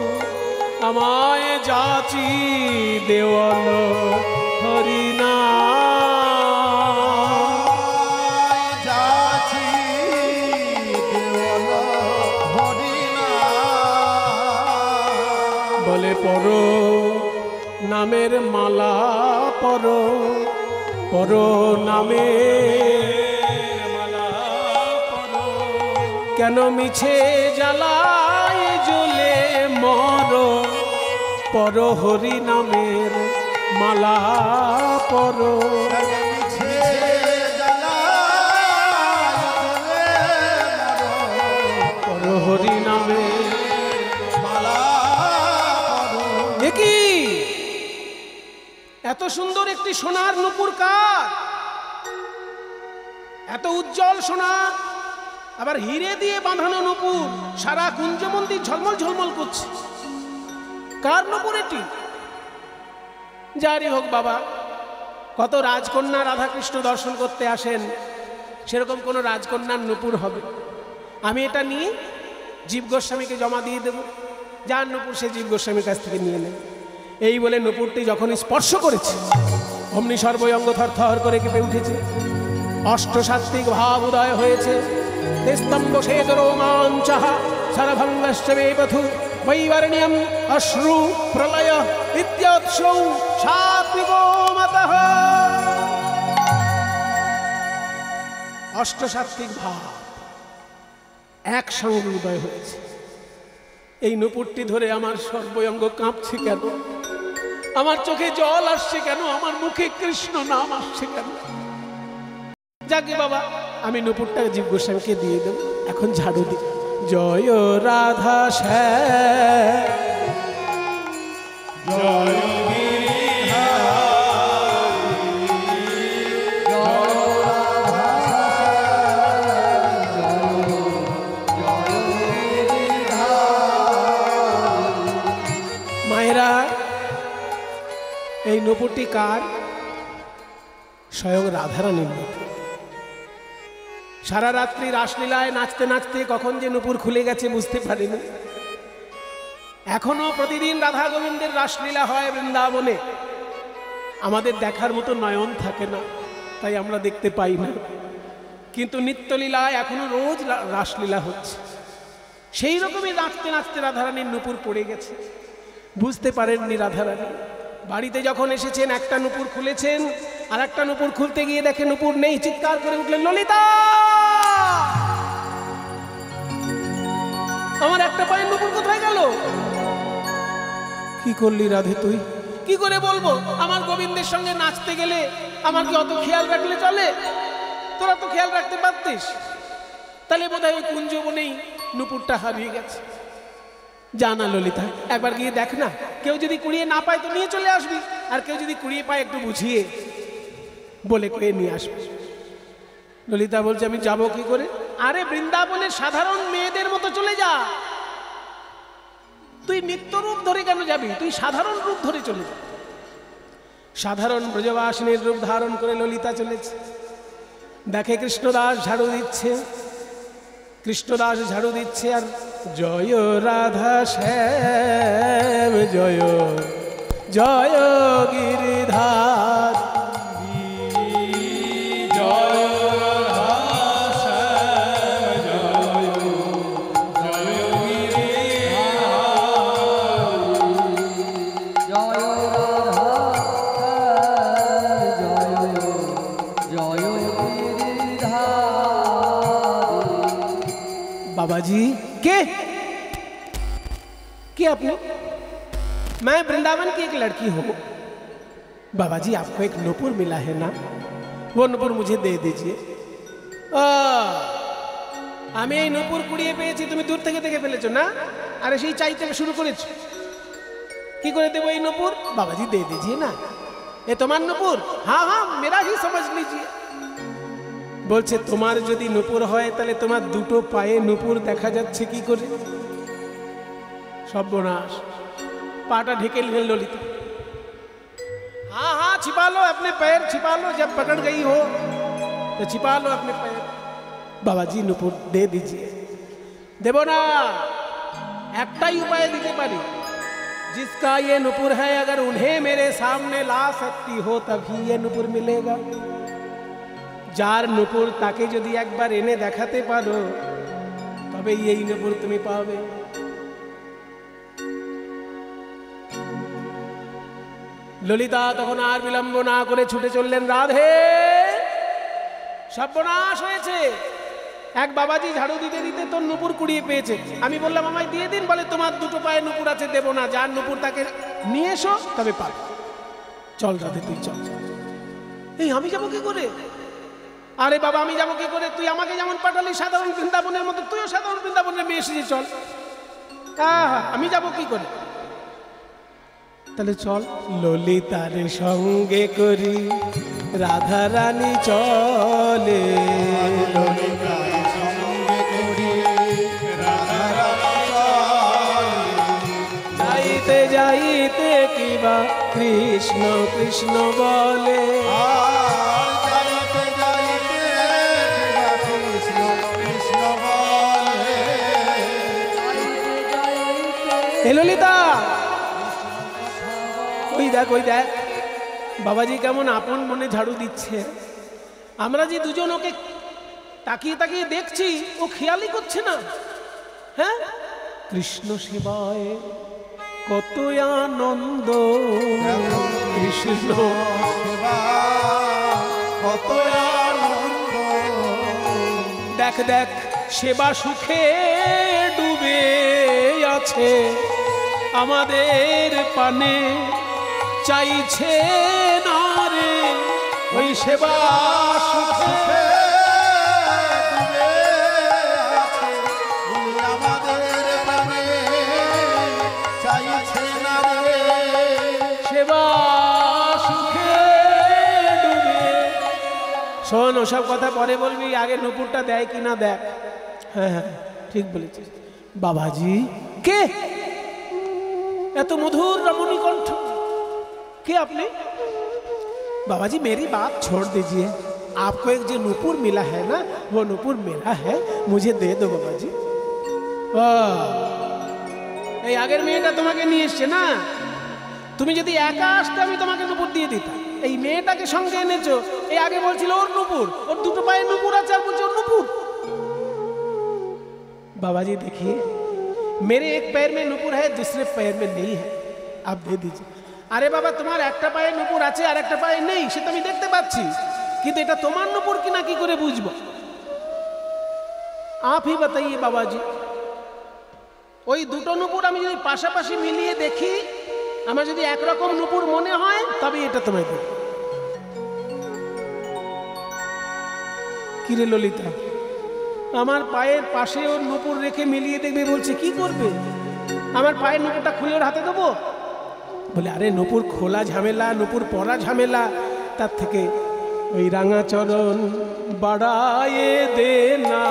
Speaker 1: আমায় যাচি দেওয়াল হরিনা,
Speaker 2: যাচ্ছি দেওয়াল হরিনা।
Speaker 1: বলে পর নামের মালা পর, পর নামে মালা পর, কেন মিছে জ্বালায় জ্বলে মর পর হরি নামের মালা পর
Speaker 2: মিছে জ্বালায়
Speaker 1: পর হরি নামে
Speaker 2: মালা
Speaker 1: এ কি এত সুন্দর একটি সোনার নূপুর কার? এত উজ্জ্বল সোনা, আবার হিরে দিয়ে বাঁধানো নূপুর, সারা কুঞ্জ মন্দির ঝলমল ঝলমল করছে। কার নূপুর এটি? যারই হোক বাবা, কত রাজকন্যা রাধাকৃষ্ণ দর্শন করতে আসেন, সেরকম কোনো রাজকন্যার নূপুর হবে। আমি এটা নিয়ে জীব গোস্বামীকে জমা দিয়ে দেব, যার নূপুর সে জীব গোস্বামীর কাছ থেকে নিয়ে নেবে। এই বলে নূপুরটি যখন স্পর্শ করেছে, অমনি সর্বঙ্গ থরথর করে কেঁপে উঠেছে। অষ্টসাত্ত্বিক ভাব উদয় হয়েছে। স্তম্ভ শেদ রোমাঞ্চঃ সরভঙ্গশ্চ বেপথু বৈবর্ণ্যম অশ্রু প্রলয় ইত্যৎসৌ সাত্বিকো মতঃ। অষ্টসাত্ত্বিক ভাব একসঙ্গে উদয় হয়েছে। এই নূপুরটি ধরে আমার সর্বঙ্গ কাঁপছে কেন? আমার চোখে জল আসছে কেন? আমার মুখে কৃষ্ণ নাম আসছে কেন? যাকে বাবা, আমি নূপুরটা জীব গোস্বামীকে দিয়ে দেব। এখন ঝাড়ু দি। জয় রাধা শ্যাম
Speaker 2: জয়
Speaker 1: মায়েরা, এই নূপুরটি কার? স্বয়ং রাধারানীর নূপুর। সারা রাত্রি রাসলীলায় নাচতে নাচতে কখন যে নূপুর খুলে গেছে বুঝতে পারিনি। এখনো প্রতিদিন রাধা গোবিন্দের রাসলীলা হয় বৃন্দাবনে। আমাদের দেখার মতো নয়ন থাকে না, তাই আমরা দেখতে পাই না। কিন্তু নিত্যলীলায় এখনো রোজ রাসলীলা হচ্ছে। সেই রকমই নাচতে নাচতে রাধারানীর নূপুর পড়ে গেছে, বুঝতে পারেননি রাধারানী। বাড়িতে যখন এসেছেন একটা নূপুর খুলেছেন, আর একটা নূপুর খুলতে গিয়ে দেখে নূপুর নেই। চিৎকার করে উঠলেন, ললিতা, আমার একটা পায়ের নূপুর কোথায় গেল? কি করলি রাধে তুই? কি করে বলবো? আমার গোবিন্দের সঙ্গে নাচতে গেলে আমার কি অত খেয়াল রাখলে চলে? তোরা তো খেয়াল রাখতে পারতিস। তাহলে বোধহয় ওই কুঞ্জবনেই নূপুরটা হারিয়ে গেছে। জানা ললিতা, একবার গিয়ে দেখ না। কেউ যদি কুড়িয়ে না পায় তো নিয়ে চলে আসবি, আর কেউ যদি কুড়িয়ে পায় একটু বুঝিয়ে বলে কয়ে নিয়ে আসবি। ললিতা বলছে, আমি যাবো কি করে? আরে বৃন্দাবনের সাধারণ মেয়েদের মতো চলে যা। তুই নিত্য রূপ ধরে কেন যাবি? তুই সাধারণ রূপ ধরে চলে যা। সাধারণ ব্রজবাসিনীর রূপ ধারণ করে ললিতা চলেছে। দেখে কৃষ্ণদাস ঝাড়ু দিচ্ছে। কৃষ্ণদাস ঝাড়ু দিচ্ছে আর জয় রাধা শ্যাম জয় জয় গিরিধার
Speaker 3: জয় রাধা শ্যাম জয় জয়
Speaker 1: बाबा जी के अपने? मैं वृंदावन की एक लड़की हूँ। बाबा जी आपको एक नूपुर मिला है ना, वो नूपुर मुझे दे दीजिए। আমি এই নূপুর কুড়িয়ে পেয়েছি, তুমি দূর থেকে দেখে ফেলেছো না? আরে সেই চাইতে শুরু করেছো। কি করে দেবো এই নূপুর? বাবাজি দে দিজিয়ে না, এ তোমার নূপুর। হ্যাঁ হ্যাঁ মেরা হি সমঝ লিজিয়ে। বলছে তোমার যদি নূপুর হয় তাহলে তোমার দুটো পায়ে নূপুর দেখা যাচ্ছে কি করে? সর্বনাশ, पाटा ढेके ललिता। हाँ हाँ छिपा लो अपने पैर, छिपा लो, जब पकड़ गई हो तो छिपा लो अपने पैर। बाबा जी नूपुर दे दीजिए। देवो ना, एकटाई उपाय दिते पारी, जिसका ये नूपुर है अगर उन्हें मेरे सामने ला सकती हो तभी ये नूपुर मिलेगा। जार नूपुर ताके यदि एक बार एने देखाते पारो तबे यही नूपुर तुम्हें पावे। ललिता तखन आर विलम्ब ना करे छुटे चललेन राधे। সর্বনাশ হয়েছে, এক বাবাজি ঝাড়ু দিতে দিতে তোর নুপুর কুড়িয়ে পেয়েছে। আমি বললাম আমায় দিয়ে দিন, বলে তোমার দুটো পায়ে নুপুর আছে, দেবো না, যার নুপুর তাকে নিয়ে এসো তবে পাবে। চল রাধে তুই চল। এই আমি যাবো কি করে? আরে বাবা আমি যাবো কি করে? তুই আমাকে যেমন পাঠালি সাধারণ বৃন্দাবনের মতো, তুইও সাধারণ বৃন্দাবনের মেয়ে এসেছিস, চল। আমি যাবো কি করে? তাহলে চল। ললিতার সঙ্গে করি রাধা রানী চলে,
Speaker 2: ললিতার সঙ্গে করি রাধা রানী চলে।
Speaker 1: যাইতে যাইতে কিবা কৃষ্ণ কৃষ্ণ বলে,
Speaker 2: আর যাইতে যাইতে কৃষ্ণ কৃষ্ণ বলে।
Speaker 1: হে ললিতা, ওই দেখ ওই দেখ বাবাজি কেমন আপন মনে ঝাড়ু দিচ্ছে। আমরা যে দুজন ওকে তাকিয়ে তাকিয়ে দেখছি, ও খেয়ালই করছে না। হ্যাঁ, কৃষ্ণ সেবায় কত আনন্দ, কৃষ্ণ
Speaker 2: সেবা কত আনন্দ।
Speaker 1: দেখ দেখ সেবা সুখে ডুবে আছে, আমাদের পানে চাইছে না রে ওই সেবা সুখে।
Speaker 2: আমাদের প্রাণে চাইছে না রে
Speaker 1: সেবা সুখে ডুবে। শোন, ওসব কথা পরে বলবি, আগে নুপুরটা দেয় কি না দেখ। হ্যাঁ হ্যাঁ ঠিক বলেছিস। বাবাজি কে? এত মধুর রমণী কণ্ঠ, কে আপনি? बाबाजी मेरी बात छोड़ दीजिए, आपको एक जो नूपुर मिला है ना, वो नूपुर मेरा है, मुझे दे दो बाबाजी। এই আগের মেয়েটা তোমাকে নিয়ে এসছে না, তুমি যদি একা আসতে আমি তোমাকে নূপুর দিয়ে দিতাম। এই মেয়েটাকে সঙ্গে এনেছো, এই আগে বলছিল ওর নূপুর, ওর দুটো পায়ে নূপুর আছে, আর বলছে ওর নূপুর। बाबाजी देखिए, मेरे एक पैर में नूपुर है, दूसरे पैर में नहीं है, आप दे दीजिए। আরে বাবা তোমার একটা পায়ে নূপুর আছে আর একটা পায়ে নেই, সেটা আমি দেখতে পাচ্ছি, কিন্তু এটা তোমার নূপুর কিনা কি করে বুঝবো? आप ही बताइए बाबाजी। ওই দুটো নূপুর আমি যদি পাশাপাশি মিলিয়ে দেখি, আমার যদি একরকম নূপুর মনে হয় তবে এটা তোমায় দেব। কিরে ললিতা, আমার পায়ের পাশে ওর নূপুর রেখে মিলিয়ে দেখবে বলছে, কি করবে? আমার পায়ের নূপুরটা খুলে ওর হাতে দেবো? বলে আরে নূপুর খোলা ঝামেলা, নূপুর পরা ঝামেলা, তার থেকে ওই রাঙা চরণ বাড়ায়ে দে না।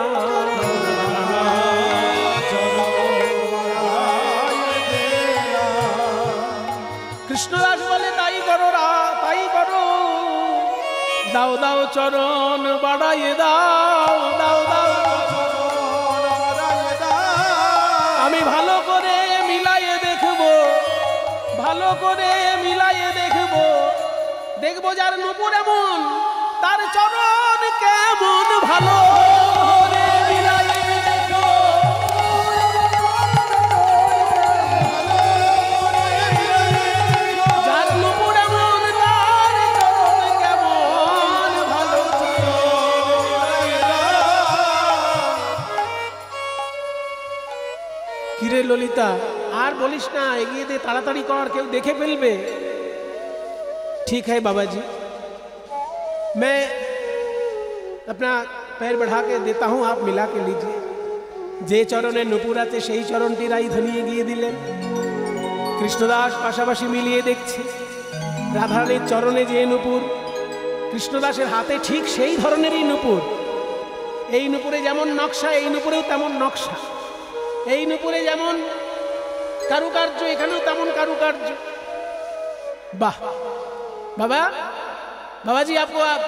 Speaker 1: কৃষ্ণদাস বলে তাই করো তাই করো, দাও দাও চরণ বাড়াইয়ে দাও, দাও দাও আমি ভালো করে মিলাইয়ে দেখবো, ভালো করে মিলাইয়ে দেখবো, দেখবো যার নূপুর এমন তার চরণ কেমন ভালো করে মিলাইয়ে দেখো। যার নূপুর এমন তার চরণ কেমন ভালো। কিরে ললিতা, আর বলিস না, এগিয়ে দে, তাড়াতাড়ি কর, কেউ দেখে ফেলবে। ठीक है बाबा जी, मैं अपना पैर बढ़ा के देता हूँ, आप मिला के लीजिए। जे चरणे नुपुर आते সেই চরণটি রাই ধনিয়ে গিয়ে দিলেন। কৃষ্ণদাস পাশাপাশি মিলিয়ে দেখছে, রাধারানীর চরণে যে নুপুর, কৃষ্ণদাসের হাতে ঠিক সেই ধরনেরই নুপুর। এই নুপুরে যেমন নকশা, এই নুপুরেও তেমন নকশা। এই নুপুরে যেমন কারুকার্য, এখানেও তেমন কারুকার্য। वाह बाबा, बाबा जी आपको आप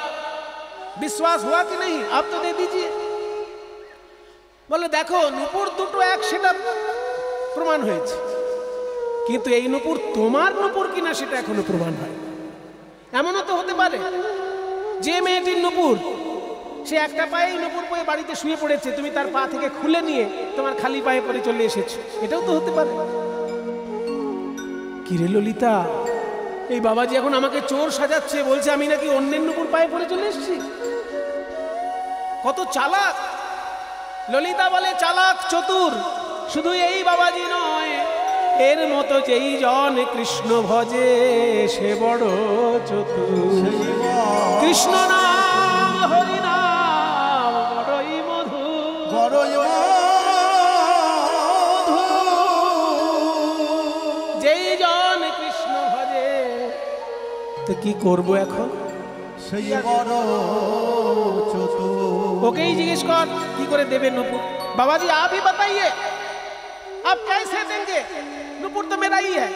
Speaker 1: विश्वास हुआ कि नहीं? आप तो दे दीजिए। बोले देखो नुपुर दुটো এক সেটা প্রমাণ হয়েছে, কিন্তু এই নুপুর তোমার নুপুর কিনা সেটা এখনো প্রমাণ হয়। এমনও তো হতে পারে যে মেয়েটির নুপুর, সে একটা পায়েই নুপুর পরে বাড়িতে শুয়ে পড়েছে, তুমি তার পা থেকে খুলে নিয়ে তোমার খালি পায়ে পরে চলে এসেছো, এটাও তো হতে পারে। কিরে ললিতা, এই বাবাজি এখন আমাকে চোর সাজাচ্ছে, বলছে আমি নাকি অন্যের নুপুর পায়ে পড়ে চলে এসেছি। কত চালাক! ললিতা বলে চালাক চতুর, শুধু এই বাবাজি নয়, এর মতো যেই জন কৃষ্ণ ভজে সে বড় চতুর। কৃষ্ণ নাম হরি নাম বড়ই মধু,
Speaker 2: বড়ই মধু।
Speaker 1: যেই জন কৃষ্ণ ভজে। তো কি করব এখন?
Speaker 2: সেই বড় চতুর।
Speaker 1: ওকেই জিজ্ঞেস কর কি করে দেবে নুপুর। বাবাজি आप ही बताइए आप कैसे देंगे, নুপুর তো मेरा ही है।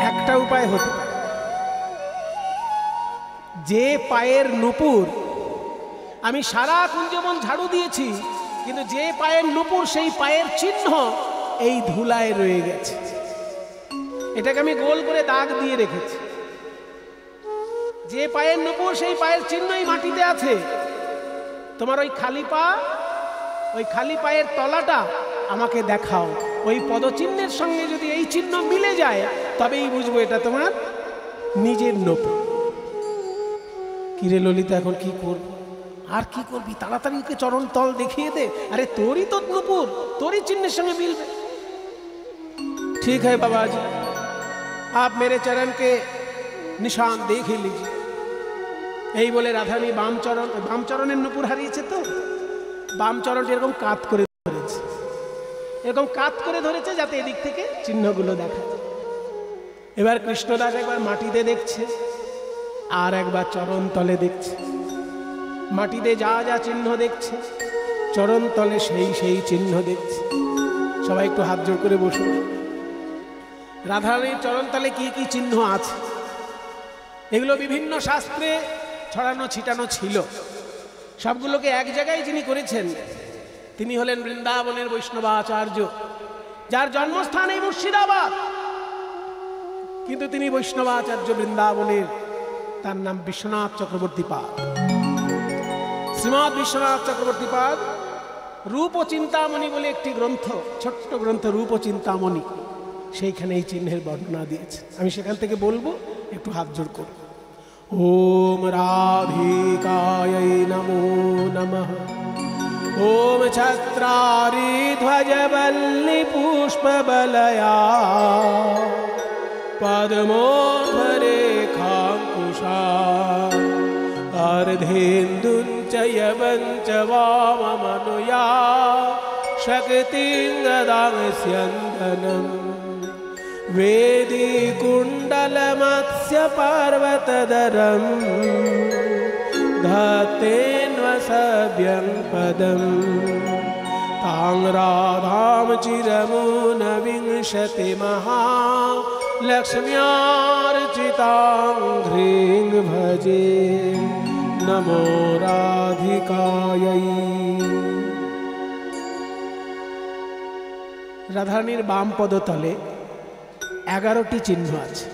Speaker 1: একটা উপায় হতে পারে, যে পায়ের নুপুর আমি সারা কুঞ্জবন ঝাড়ু দিয়েছি, কিন্তু যে পায়ের নুপুর সেই পায়ের চিহ্ন এই ধুলায় রয়ে গেছে, এটাকে আমি গোল করে দাগ দিয়ে রেখেছি। যে পায়ের নুপুর সেই পায়ের চিহ্নই মাটিতে আছে। তোমার ওই খালি পা, ওই খালি পায়ের তলাটা আমাকে দেখাও, ওই পদচিহ্নের সঙ্গে যদি এই চিহ্ন মিলে যায় তবেই বুঝবো এটা তোমার নিজের নুপুর। কিরে ললিতা এখন কি করবো? আর কি করবি? তাড়াতাড়ি ওকে চরণ তল দেখিয়ে দে। আরে তোরই তো নুপুর, তোরই চিহ্নের সঙ্গে মিলবে। ঠিক है बाबाजी, आप मेरे चरण के निशान देख ही लीजिए। এই বলে রাধারানী বাম চরণের নুপুর হারিয়েছে, তো বাম চরণটা এরকম কাত করে ধরেছে, এরকম কাত করে ধরেছে যাতে এদিক থেকে চিহ্নগুলো দেখা যায়। এবার কৃষ্ণদাস একবার মাটিতে দেখছে, আর একবার চরণ তলে দেখছে। মাটিতে যা যা চিহ্ন দেখছে, চরণ তলে সেই চিহ্ন দেখছে। সবাই একটু হাত জোড় করে বসুন। রাধারানীর চরণ তলে কি কি চিহ্ন আছে এগুলো বিভিন্ন শাস্ত্রে ছড়ানো ছিটানো ছিল। সবগুলোকে এক জায়গায় যিনি করেছেন তিনি হলেন বৃন্দাবনের বৈষ্ণবাচার্য, যার জন্মস্থান এই মুর্শিদাবাদ, কিন্তু তিনি বৈষ্ণবাচার্য বৃন্দাবনের। তার নাম বিশ্বনাথ চক্রবর্তী পাদ। শ্রীমৎ বিশ্বনাথ চক্রবর্তী পাদ রূপ ও চিন্তামণি বলে একটি গ্রন্থ, ছোট্ট গ্রন্থ রূপ ও চিন্তামণি, সেইখানে এই চিহ্নের বর্ণনা দিয়েছে। আমি সেখান থেকে বলবো, একটু হাত জোড় করব। ওম রাধিকায় নমো নমঃ। ওম ছত্রারি ধ্বজবল্লি পুষ্পবলয়া পদ্মোধরেখাঙ্কুশা अर्धेन्दुञ्चयवञ्च वाममनुया शक्तिं ददास्यन्दनं वेदीकुण्डलमत्स्य पर्वतदरं धत्तेऽन्वसभ्यं पदं तां राधां चिरमुनविंशतिमहालक्ष्म्यार्चितां ह्रीं भजे नमो राधिकायै। রাধারানীর বাম পদতলে 11টি চিহ্ন আছে।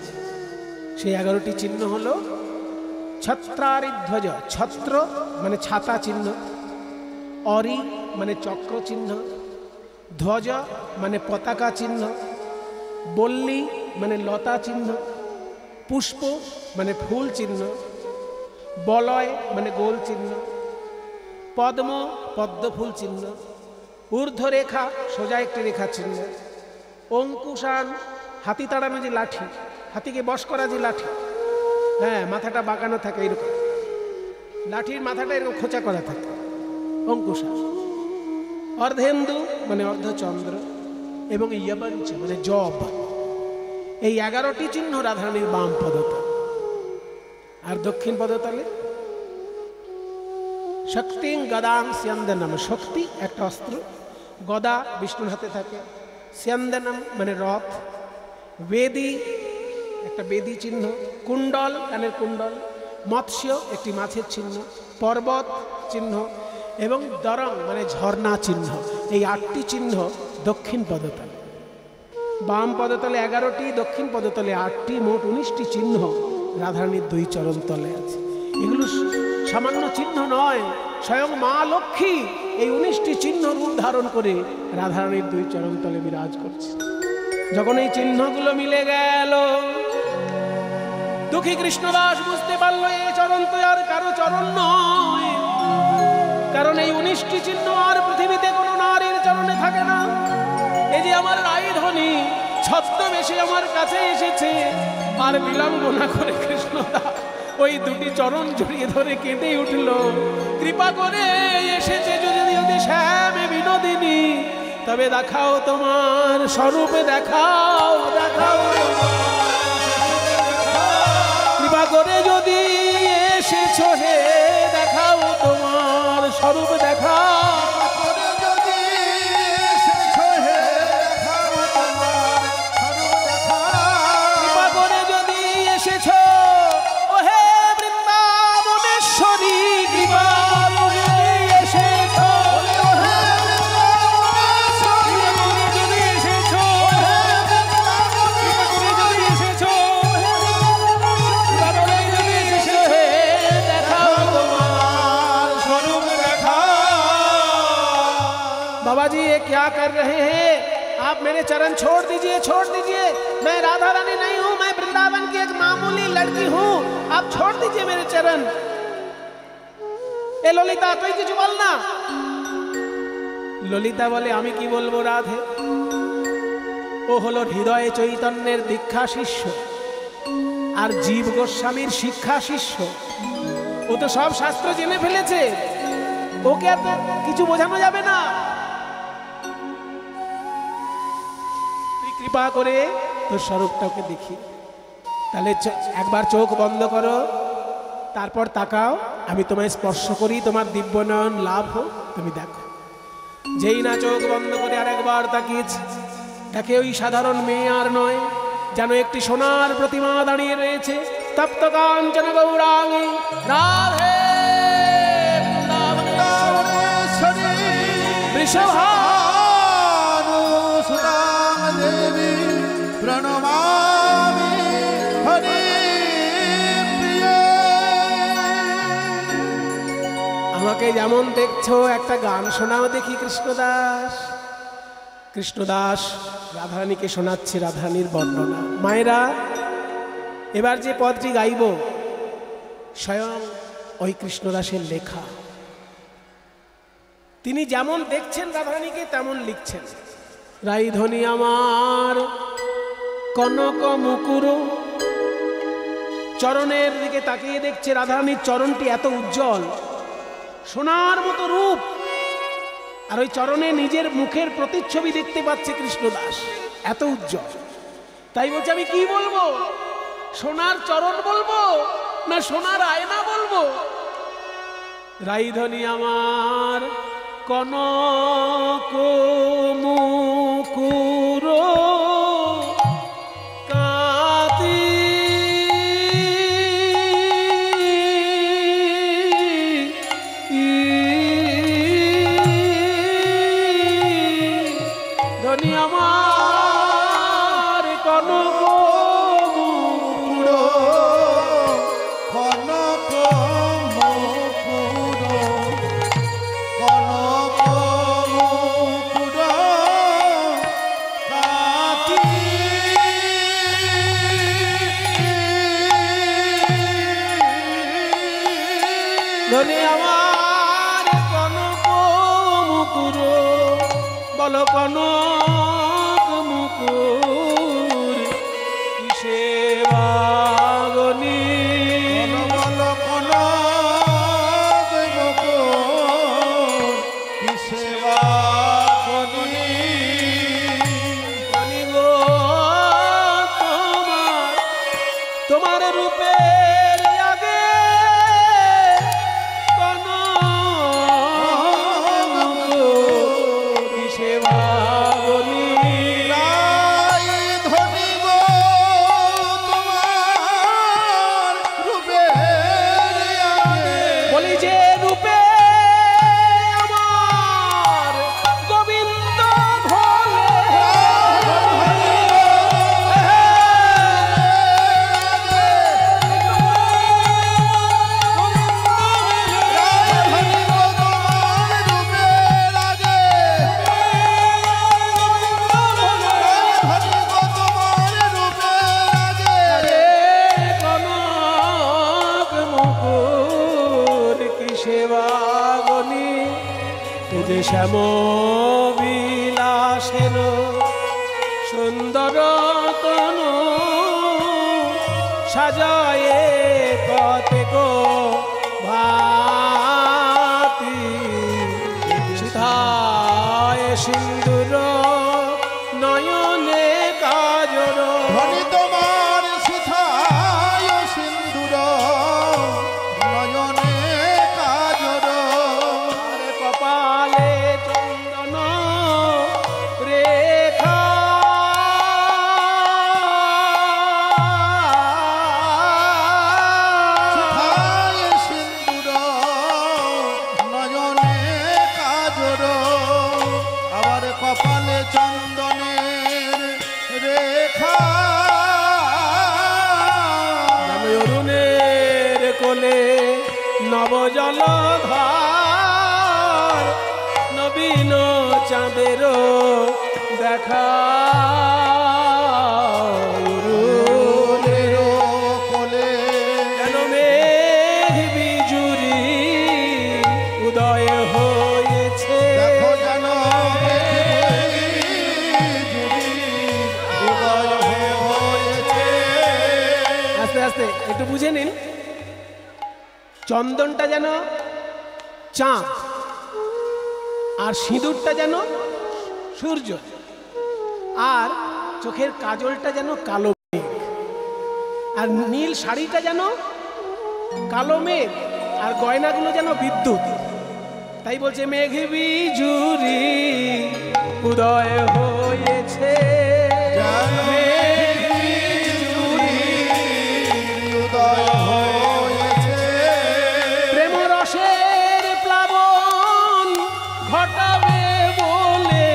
Speaker 1: সেই 11টি চিহ্ন হলো ছত্রারিধ্বজ, ছত্র মানে ছাতা চিহ্ন, অরি মানে চক্র চিহ্ন, ধ্বজ মানে পতাকা চিহ্ন, বল্লী মানে লতা চিহ্ন, পুষ্প মানে ফুল চিহ্ন, বলয় মানে গোল চিহ্ন, পদ্ম পদ্ম ফুল চিহ্ন, ঊর্ধ্বরেখা সোজা একটি রেখা চিহ্ন, অঙ্কুশান হাতি তাড়ানো যে লাঠি, হাতিকে বশ করা যে লাঠি, হ্যাঁ মাথাটা বাঁকানো থাকে এরকম, লাঠির মাথাটা এরকম খোঁচা করা থাকে, অঙ্কুশান। অর্ধেন্দু মানে অর্ধচন্দ্র এবং ইয়বঞ্চ মানে জব। এই 11টি চিহ্ন রাধারানীর বাম পদতলে। আর দক্ষিণ পদতলে শক্তিং গদাং স্যন্দনম, শক্তি একটা অস্ত্র, গদা বিষ্ণুর হাতে থাকে, স্যন্দনম মানে রথ, বেদী একটা বেদী চিহ্ন, কুণ্ডল কানের কুণ্ডল, মৎস্য একটি মাছের চিহ্ন, পর্বত চিহ্ন এবং দরং মানে ঝর্ণা চিহ্ন। এই 8টি চিহ্ন দক্ষিণ পদতলে। বাম পদতলে 11টি, দক্ষিণ পদতলে 8টি, মোট 19টি চিহ্ন রাধারানীর 2 চরণ তলে আছে। এগুলো সামান্য চিহ্ন নয়, স্বয়ং মা লক্ষ্মী এই 19টি চিহ্ন রূপ ধারণ করে রাধারানীর 2 চরণ তলে বিরাজ করছে। যখন এই চিহ্নগুলো মিলে গেল, দুঃখী কৃষ্ণদাস বুঝতে পারলো এই চরণ তো আর কারো চরণ নয়, কারণ এই 19টি চিহ্ন আর পৃথিবীতে কোনো নারীর চরণে থাকে না। এই যে আমার রায়ধনী ছদ্মবেশে আমার কাছে এসেছে, আর বিলম্ব না করে কৃষ্ণদা ওই দুটি চরণ জড়িয়ে ধরে কেঁদে উঠল, কৃপা করে এসেছে যদি শ্যাম বিনোদিনী, তবে দেখাও তোমার স্বরূপে, দেখাও দেখাও, কৃপা করে যদি এসেছো হে, দেখাও তোমার স্বরূপ, দেখাও क्या कर रहे हैं आप? मेरे चरण छोड़ दीजिए, छोड़ दीजिए। मैं राधा रानी नहीं हूं, मैं वृंदावन की एक मामूली लड़की हूं, आप छोड़ दीजिए मेरे चरण। ए ललिता তুই কিছু বল না। ললিতা বলে আমি কি বলবো রাধে, ও হলো হৃদয়ে চৈতন্যের দীক্ষা শিষ্য আর জীব গোস্বামীর শিক্ষা শিষ্য, ও তো সব শাস্ত্র জেনে ফেলেছে, ওকে আর কিছু বোঝানো যাবে না। কৃপা করে তোর স্বরূপটাকে দেখি, তাহলে একবার চোখ বন্ধ করো, তারপর তাকাও, আমি তোমায় স্পর্শ করি, তোমার দিব্য নয়ন লাভ হোক, তুমি দেখো। যেই না চোখ বন্ধ করে আরেকবার তাকিয়েছে, দেখে ওই সাধারণ মেয়ে আর নয়, যেন একটি সোনার প্রতিমা দাঁড়িয়ে রয়েছে, তপ্ত কাঞ্চন গৌরাঙ্গী রাধে বৃষভা
Speaker 2: প্রণমামি হরি প্রিয়ে।
Speaker 1: আমাকে যেমন দেখছো একটা গান শোনাও দেখি কৃষ্ণদাস। কৃষ্ণদাস রাধারানীকে শোনাচ্ছে রাধারানীর বর্ণনা। মায়েরা, এবার যে পদটি গাইব স্বয়ং ওই কৃষ্ণদাসের লেখা। তিনি যেমন দেখছেন রাধারানীকে তেমন লিখছেন। রাইধনী আমার কনক মুকুর, চরণের দিকে তাকিয়ে দেখছে রাধারানীর চরণটি এত উজ্জ্বল, সোনার মতো রূপ, আর ওই চরণে নিজের মুখের প্রতিচ্ছবি দেখতে পাচ্ছে কৃষ্ণদাস, এত উজ্জ্বল। তাই বলছে আমি কি বলবো, সোনার চরণ বলবো না সোনার আয়না বলবো? রাইধনী আমার কনক মুকুর কাতি ধনী আমার কনক মুকুর,
Speaker 2: কনক মুকুর, কনক মুকুর কাতি
Speaker 1: ধনী আমার কনক মুকুর, বল কনক মুকুর কিসে বাগনি,
Speaker 2: বল কনক মুকুর কিসে বাগনি।
Speaker 1: ধনী গো তোমার রূপের আগে কনক মুকুর কিসে বাগনি।
Speaker 2: রাইধনী গো তোমার রূপের আগে,
Speaker 1: বলি যে রূপে আমার গোবিন্দ ভোলে, যে শ্যাম বিলাসের সুন্দর তনু সাজায়ে কতেক ভাতি সিধায় সিন্দুর নয়নে কাজর
Speaker 2: ধনী তোমার সিথায় সিন্দুর নয়নে কাজর
Speaker 1: কপালে চন্দন রেখা
Speaker 2: সিথায় সিন্দুর নয়নে কাজর আবার কপালে চন্দনের রেখা
Speaker 1: অরুণের কোলে নবজলধার নবীন চাঁদের দেখা
Speaker 2: অরুণের কোলে
Speaker 1: যেন মেঘ বিজুরি উদয় হয়েছে
Speaker 2: দেখো যেন উদয় হয়েছে।
Speaker 1: আস্তে আস্তে একটু বুঝে নিন চন্দনটা যেন চাঁদ আর সিঁদুরটা যেন সূর্য আর চোখের কাজলটা যেন কালো মেঘ আর নীল শাড়িটা যেন কালো মেঘ আর গয়নাগুলো যেন বিদ্যুৎ তাই বলছে মেঘ বিজুরি উদয় হয়েছে
Speaker 2: মেঘ বিজুরি উদয় হয়েছে।
Speaker 1: প্রেম রসের প্লাবন ঘটাবে বলে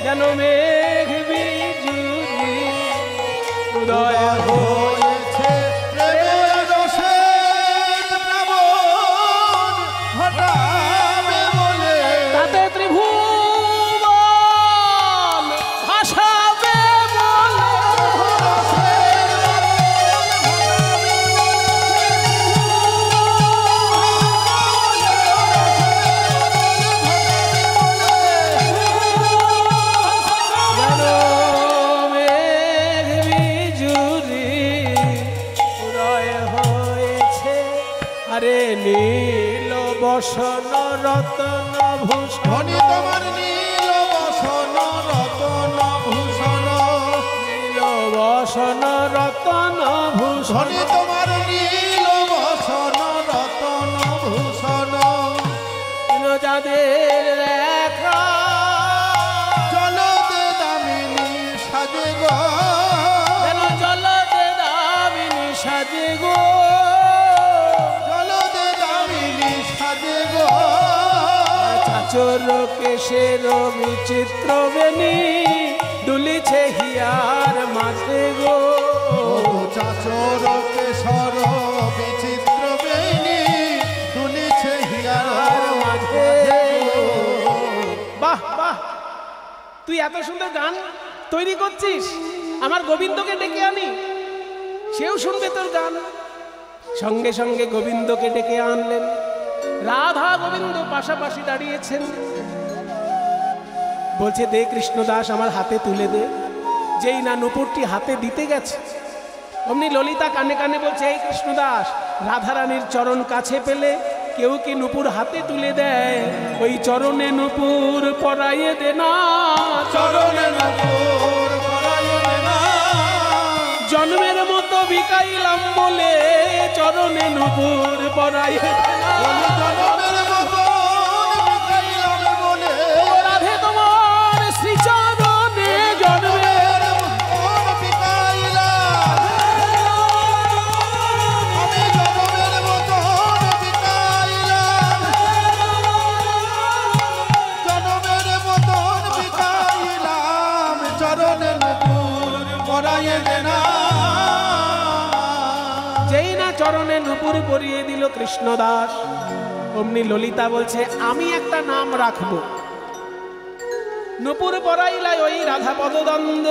Speaker 1: যেন মেঘ বিজুরি উদয়
Speaker 2: হয়েছে প্রেমের রসের প্লাবন ঘটাবে বলে
Speaker 1: তাতে ত্রিভুবন ভাসাবে বলে যেন মেঘ বিজুরি উদয় হয়েছে আরে নীল বসন রতন ভূষণ
Speaker 2: ধনী তোমার নীল বসন রতন ভূষণ
Speaker 1: নীল বসন রতন ভূষণ
Speaker 2: ধনী তোমার নীল বসন রতন ভূষণ
Speaker 1: যাদের দেখা
Speaker 2: জলদে দামিনী সাজে গো
Speaker 1: যেন জলতে দামিনী সাজে গো
Speaker 2: জলদে দামিনী সাজে গো
Speaker 1: চাচর কেশের বিচিত্র বেনি দুলিছে হিয়ার মাঝে গো
Speaker 2: চাচর কেশর বিচিত্র বেনি দুলিছে হিয়ার
Speaker 1: মাঝে বাহ বাহ তুই এত সুন্দর গান তৈরি করছিস আমার গোবিন্দকে ডেকে আনি সেও শুনবে তোর গান সঙ্গে সঙ্গে গোবিন্দকে ডেকে আনলেন রাধা গোবিন্দ পাশাপাশি দাঁড়িয়েছেন বলছে দে কৃষ্ণদাস আমার হাতে তুলে দে যেই না নুপুরটি হাতে দিতে গেছে অমনি ললিতা কানে কানে বলছে এই কৃষ্ণদাস রাধারানীর চরণ কাছে পেলে কেউ কি নুপুর হাতে তুলে দেয় ওই চরণে নুপুর পরাইয়ে দে না
Speaker 2: চরণে নপুর পরায়ে না
Speaker 1: জন্মের মতো বিকাইলাম বলে চরণে নুপুর পরাইয়ে দে না
Speaker 2: জনমের মতন বিকাইলাম বলে
Speaker 1: ও রাধে তোমার শ্রীচরণে জন্মের
Speaker 2: মতন বিকাইলাম আমি জনমের মতন বিকাইলাম জনমের মতন বিকাইলাম চরণে নপুর পরায়ে না
Speaker 1: যেই না চরণে নুপুর পরিয়ে দিল কৃষ্ণদাস অমনি ললিতা বলছে আমি একটা নাম রাখবো নুপুর পরাইলাই ওই রাধা পদদ্বন্দ্ব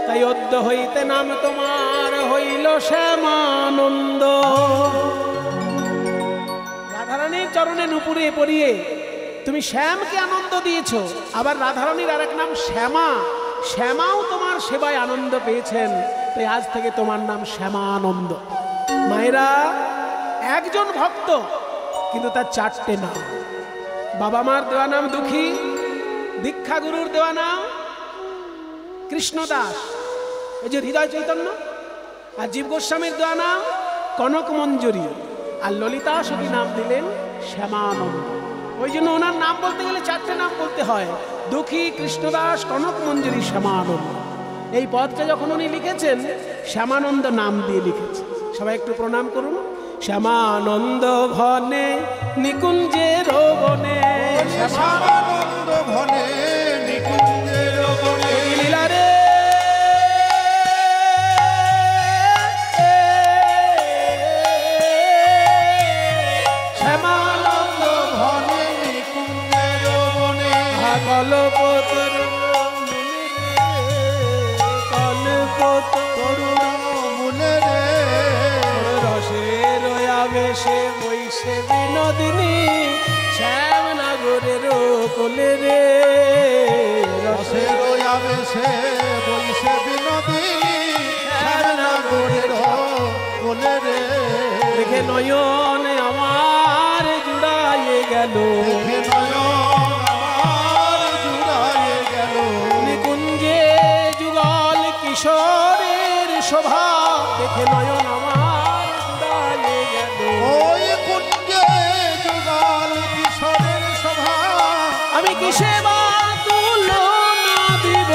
Speaker 1: তাই অদ্য হইতে নাম তোমার হইল শ্যামানন্দ রাধারানীর চরণে নুপুরে পরিয়ে তুমি শ্যামকে আনন্দ দিয়েছো, আবার রাধারানীর আর এক নাম শ্যামা, শ্যামাও তোমার সেবায় আনন্দ পেয়েছেন, তাই আজ থেকে তোমার নাম শ্যামানন্দ। মায়েরা, একজন ভক্ত কিন্তু তার চারটে নাম। বাবা মার দেওয়া নাম দুঃখী, দীক্ষা গুরুর দেওয়া নাম কৃষ্ণদাস, এই যে হৃদয় চৈতন্য, আর জীব গোস্বামীর দেওয়া নাম কনক মঞ্জুরি, আর ললিতা সতী নাম দিলেন শ্যামানন্দ। ওই জন্য ওনার নাম বলতে গেলে চারটে নাম বলতে হয়, দুঃখী, কৃষ্ণদাস, কনক মঞ্জুরি, শ্যামানন্দ। এই পদটা যখন উনি লিখেছেন শ্যামানন্দ নাম দিয়ে লিখেছেন। সবাই একটু প্রণাম করুন। শ্যামানন্দ ঘনে নিকুঞ্জের বনে,
Speaker 2: শ্যামানন্দ ঘনে নিকুঞ্জের বনে,
Speaker 1: লীলা রে
Speaker 2: শ্যামানন্দ ঘনে নিকুঞ্জের বনে,
Speaker 1: কল্পতর
Speaker 2: তরুণ মূলে রে,
Speaker 1: রসের আবেশে বৈশে বিনোদিনী, শ্যামনগরের কোলে রে,
Speaker 2: রসের আবেশে বৈশে বিনোদিনী, শ্যামনগরের কোলে রে,
Speaker 1: দেখে নয়ন আমার জুড়াইয়ে গেল,
Speaker 2: দেখে নয়ন আমার জুড়াইয়ে গেল,
Speaker 1: নিকুঞ্জে যুগল কিশোরের শোভা, দেখে নয়ন আমার জুড়াইয়ে গেল।
Speaker 2: ওই কুঞ্জে যুগল কিশোরের শোভা,
Speaker 1: আমি কিসে বা তুলনা দিব,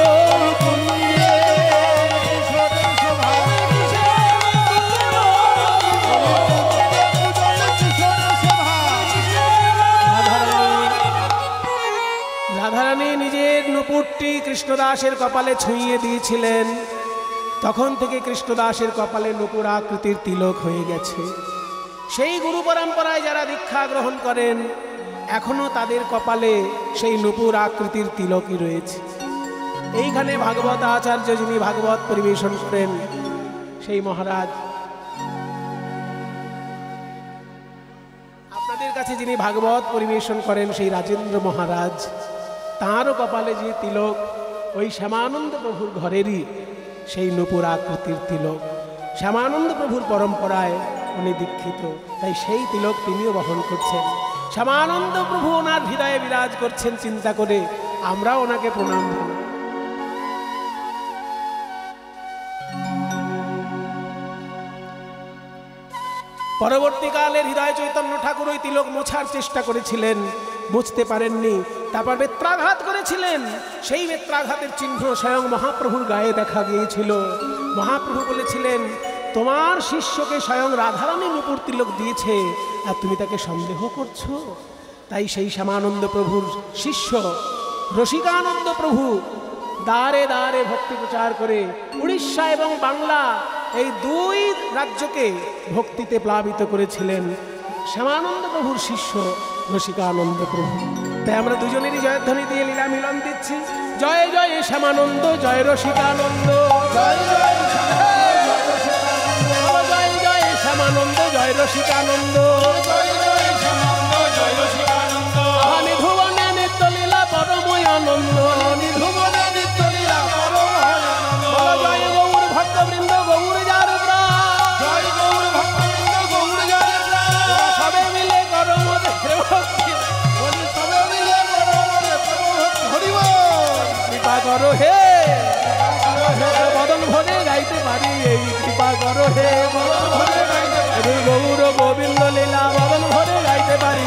Speaker 2: কুঞ্জে কিশোরের শোভা,
Speaker 1: রাধারানী নিজের নুপুরটি কৃষ্ণদাসের কপালে ছুঁইয়ে দিয়েছিলেন, তখন থেকে কৃষ্ণদাসের কপালে নুপুর আকৃতির তিলক হয়ে গেছে। সেই গুরু পরম্পরায় যারা দীক্ষা গ্রহণ করেন এখনো তাদের কপালে সেই নুপুর আকৃতির তিলকই রয়েছে। এইখানে ভাগবত আচার্য যিনি ভাগবত পরিবেশন করেন সেই মহারাজ, আপনাদের কাছে যিনি ভাগবত পরিবেশন করেন সেই রাজেন্দ্র মহারাজ, তাঁরও কপালে যে তিলক ওই শ্যামানন্দ প্রভুর ঘরেরই সেই নুপুর আকৃতির তিলক। শ্যামানন্দ প্রভুর পরম্পরায় উনি দীক্ষিত, তাই সেই তিলক তিনিও বহন করছেন। শ্যামানন্দ প্রভু ওনার হৃদয়ে বিরাজ করছেন, চিন্তা করে আমরাও ওনাকে প্রণাম জানাই। পরবর্তীকালে হৃদয় চৈতন্য ঠাকুর ওই তিলক মোছার চেষ্টা করেছিলেন, মুছতে পারেননি, তারপর বেত্রাঘাত করেছিলেন। সেই বেত্রাঘাতের চিহ্ন স্বয়ং মহাপ্রভুর গায়ে দেখা গিয়েছিল। মহাপ্রভু বলেছিলেন, তোমার শিষ্যকে স্বয়ং রাধারানী নুপুর তিলক দিয়েছে আর তুমি তাকে সন্দেহ করছো। তাই সেই শ্যামানন্দ প্রভুর শিষ্য রসিকানন্দ প্রভু দ্বারে দ্বারে ভক্তি প্রচার করে উড়িষ্যা এবং বাংলা এই দুই রাজ্যকে ভক্তিতে প্লাবিত করেছিলেন শ্যামানন্দ প্রভুর শিষ্য রসিকানন্দ প্রভু। তাই আমরা দুজনেরই জয়ধ্বনি দিয়ে লীলা মিলন দিচ্ছি। জয় জয় শ্যামানন্দ, জয় রসিকানন্দ,
Speaker 2: জয় জয়
Speaker 1: জয় জয় শ্যামানন্দ, জয় রসিকানন্দ,
Speaker 2: জয় জয় শ্যামানন্দ, জয় রসিকানন্দ,
Speaker 1: নিধুবনে নিত্য লীলা পরময় আনন্দ,
Speaker 2: নিধুবনে নিত্য লীলা পরম আনন্দ,
Speaker 1: জয় গৌর ভক্তবৃন্দ, গৌর যার প্রাণ,
Speaker 2: জয় গৌর ভক্তবৃন্দ, গৌর যারে প্রাণ,
Speaker 1: সবে মিলে করো মোদের ভক্তি,
Speaker 2: বলি সবে মিলে করো মোদের ভক্তি, হরি বল।
Speaker 1: কৃপা করো হে বদন ভরে গাইতে পারি, এই কৃপা করো হে বদন ভরে গাইতে পারি, গৌর গোবিন্দ লীলা বদন ভরে গাইতে পারি।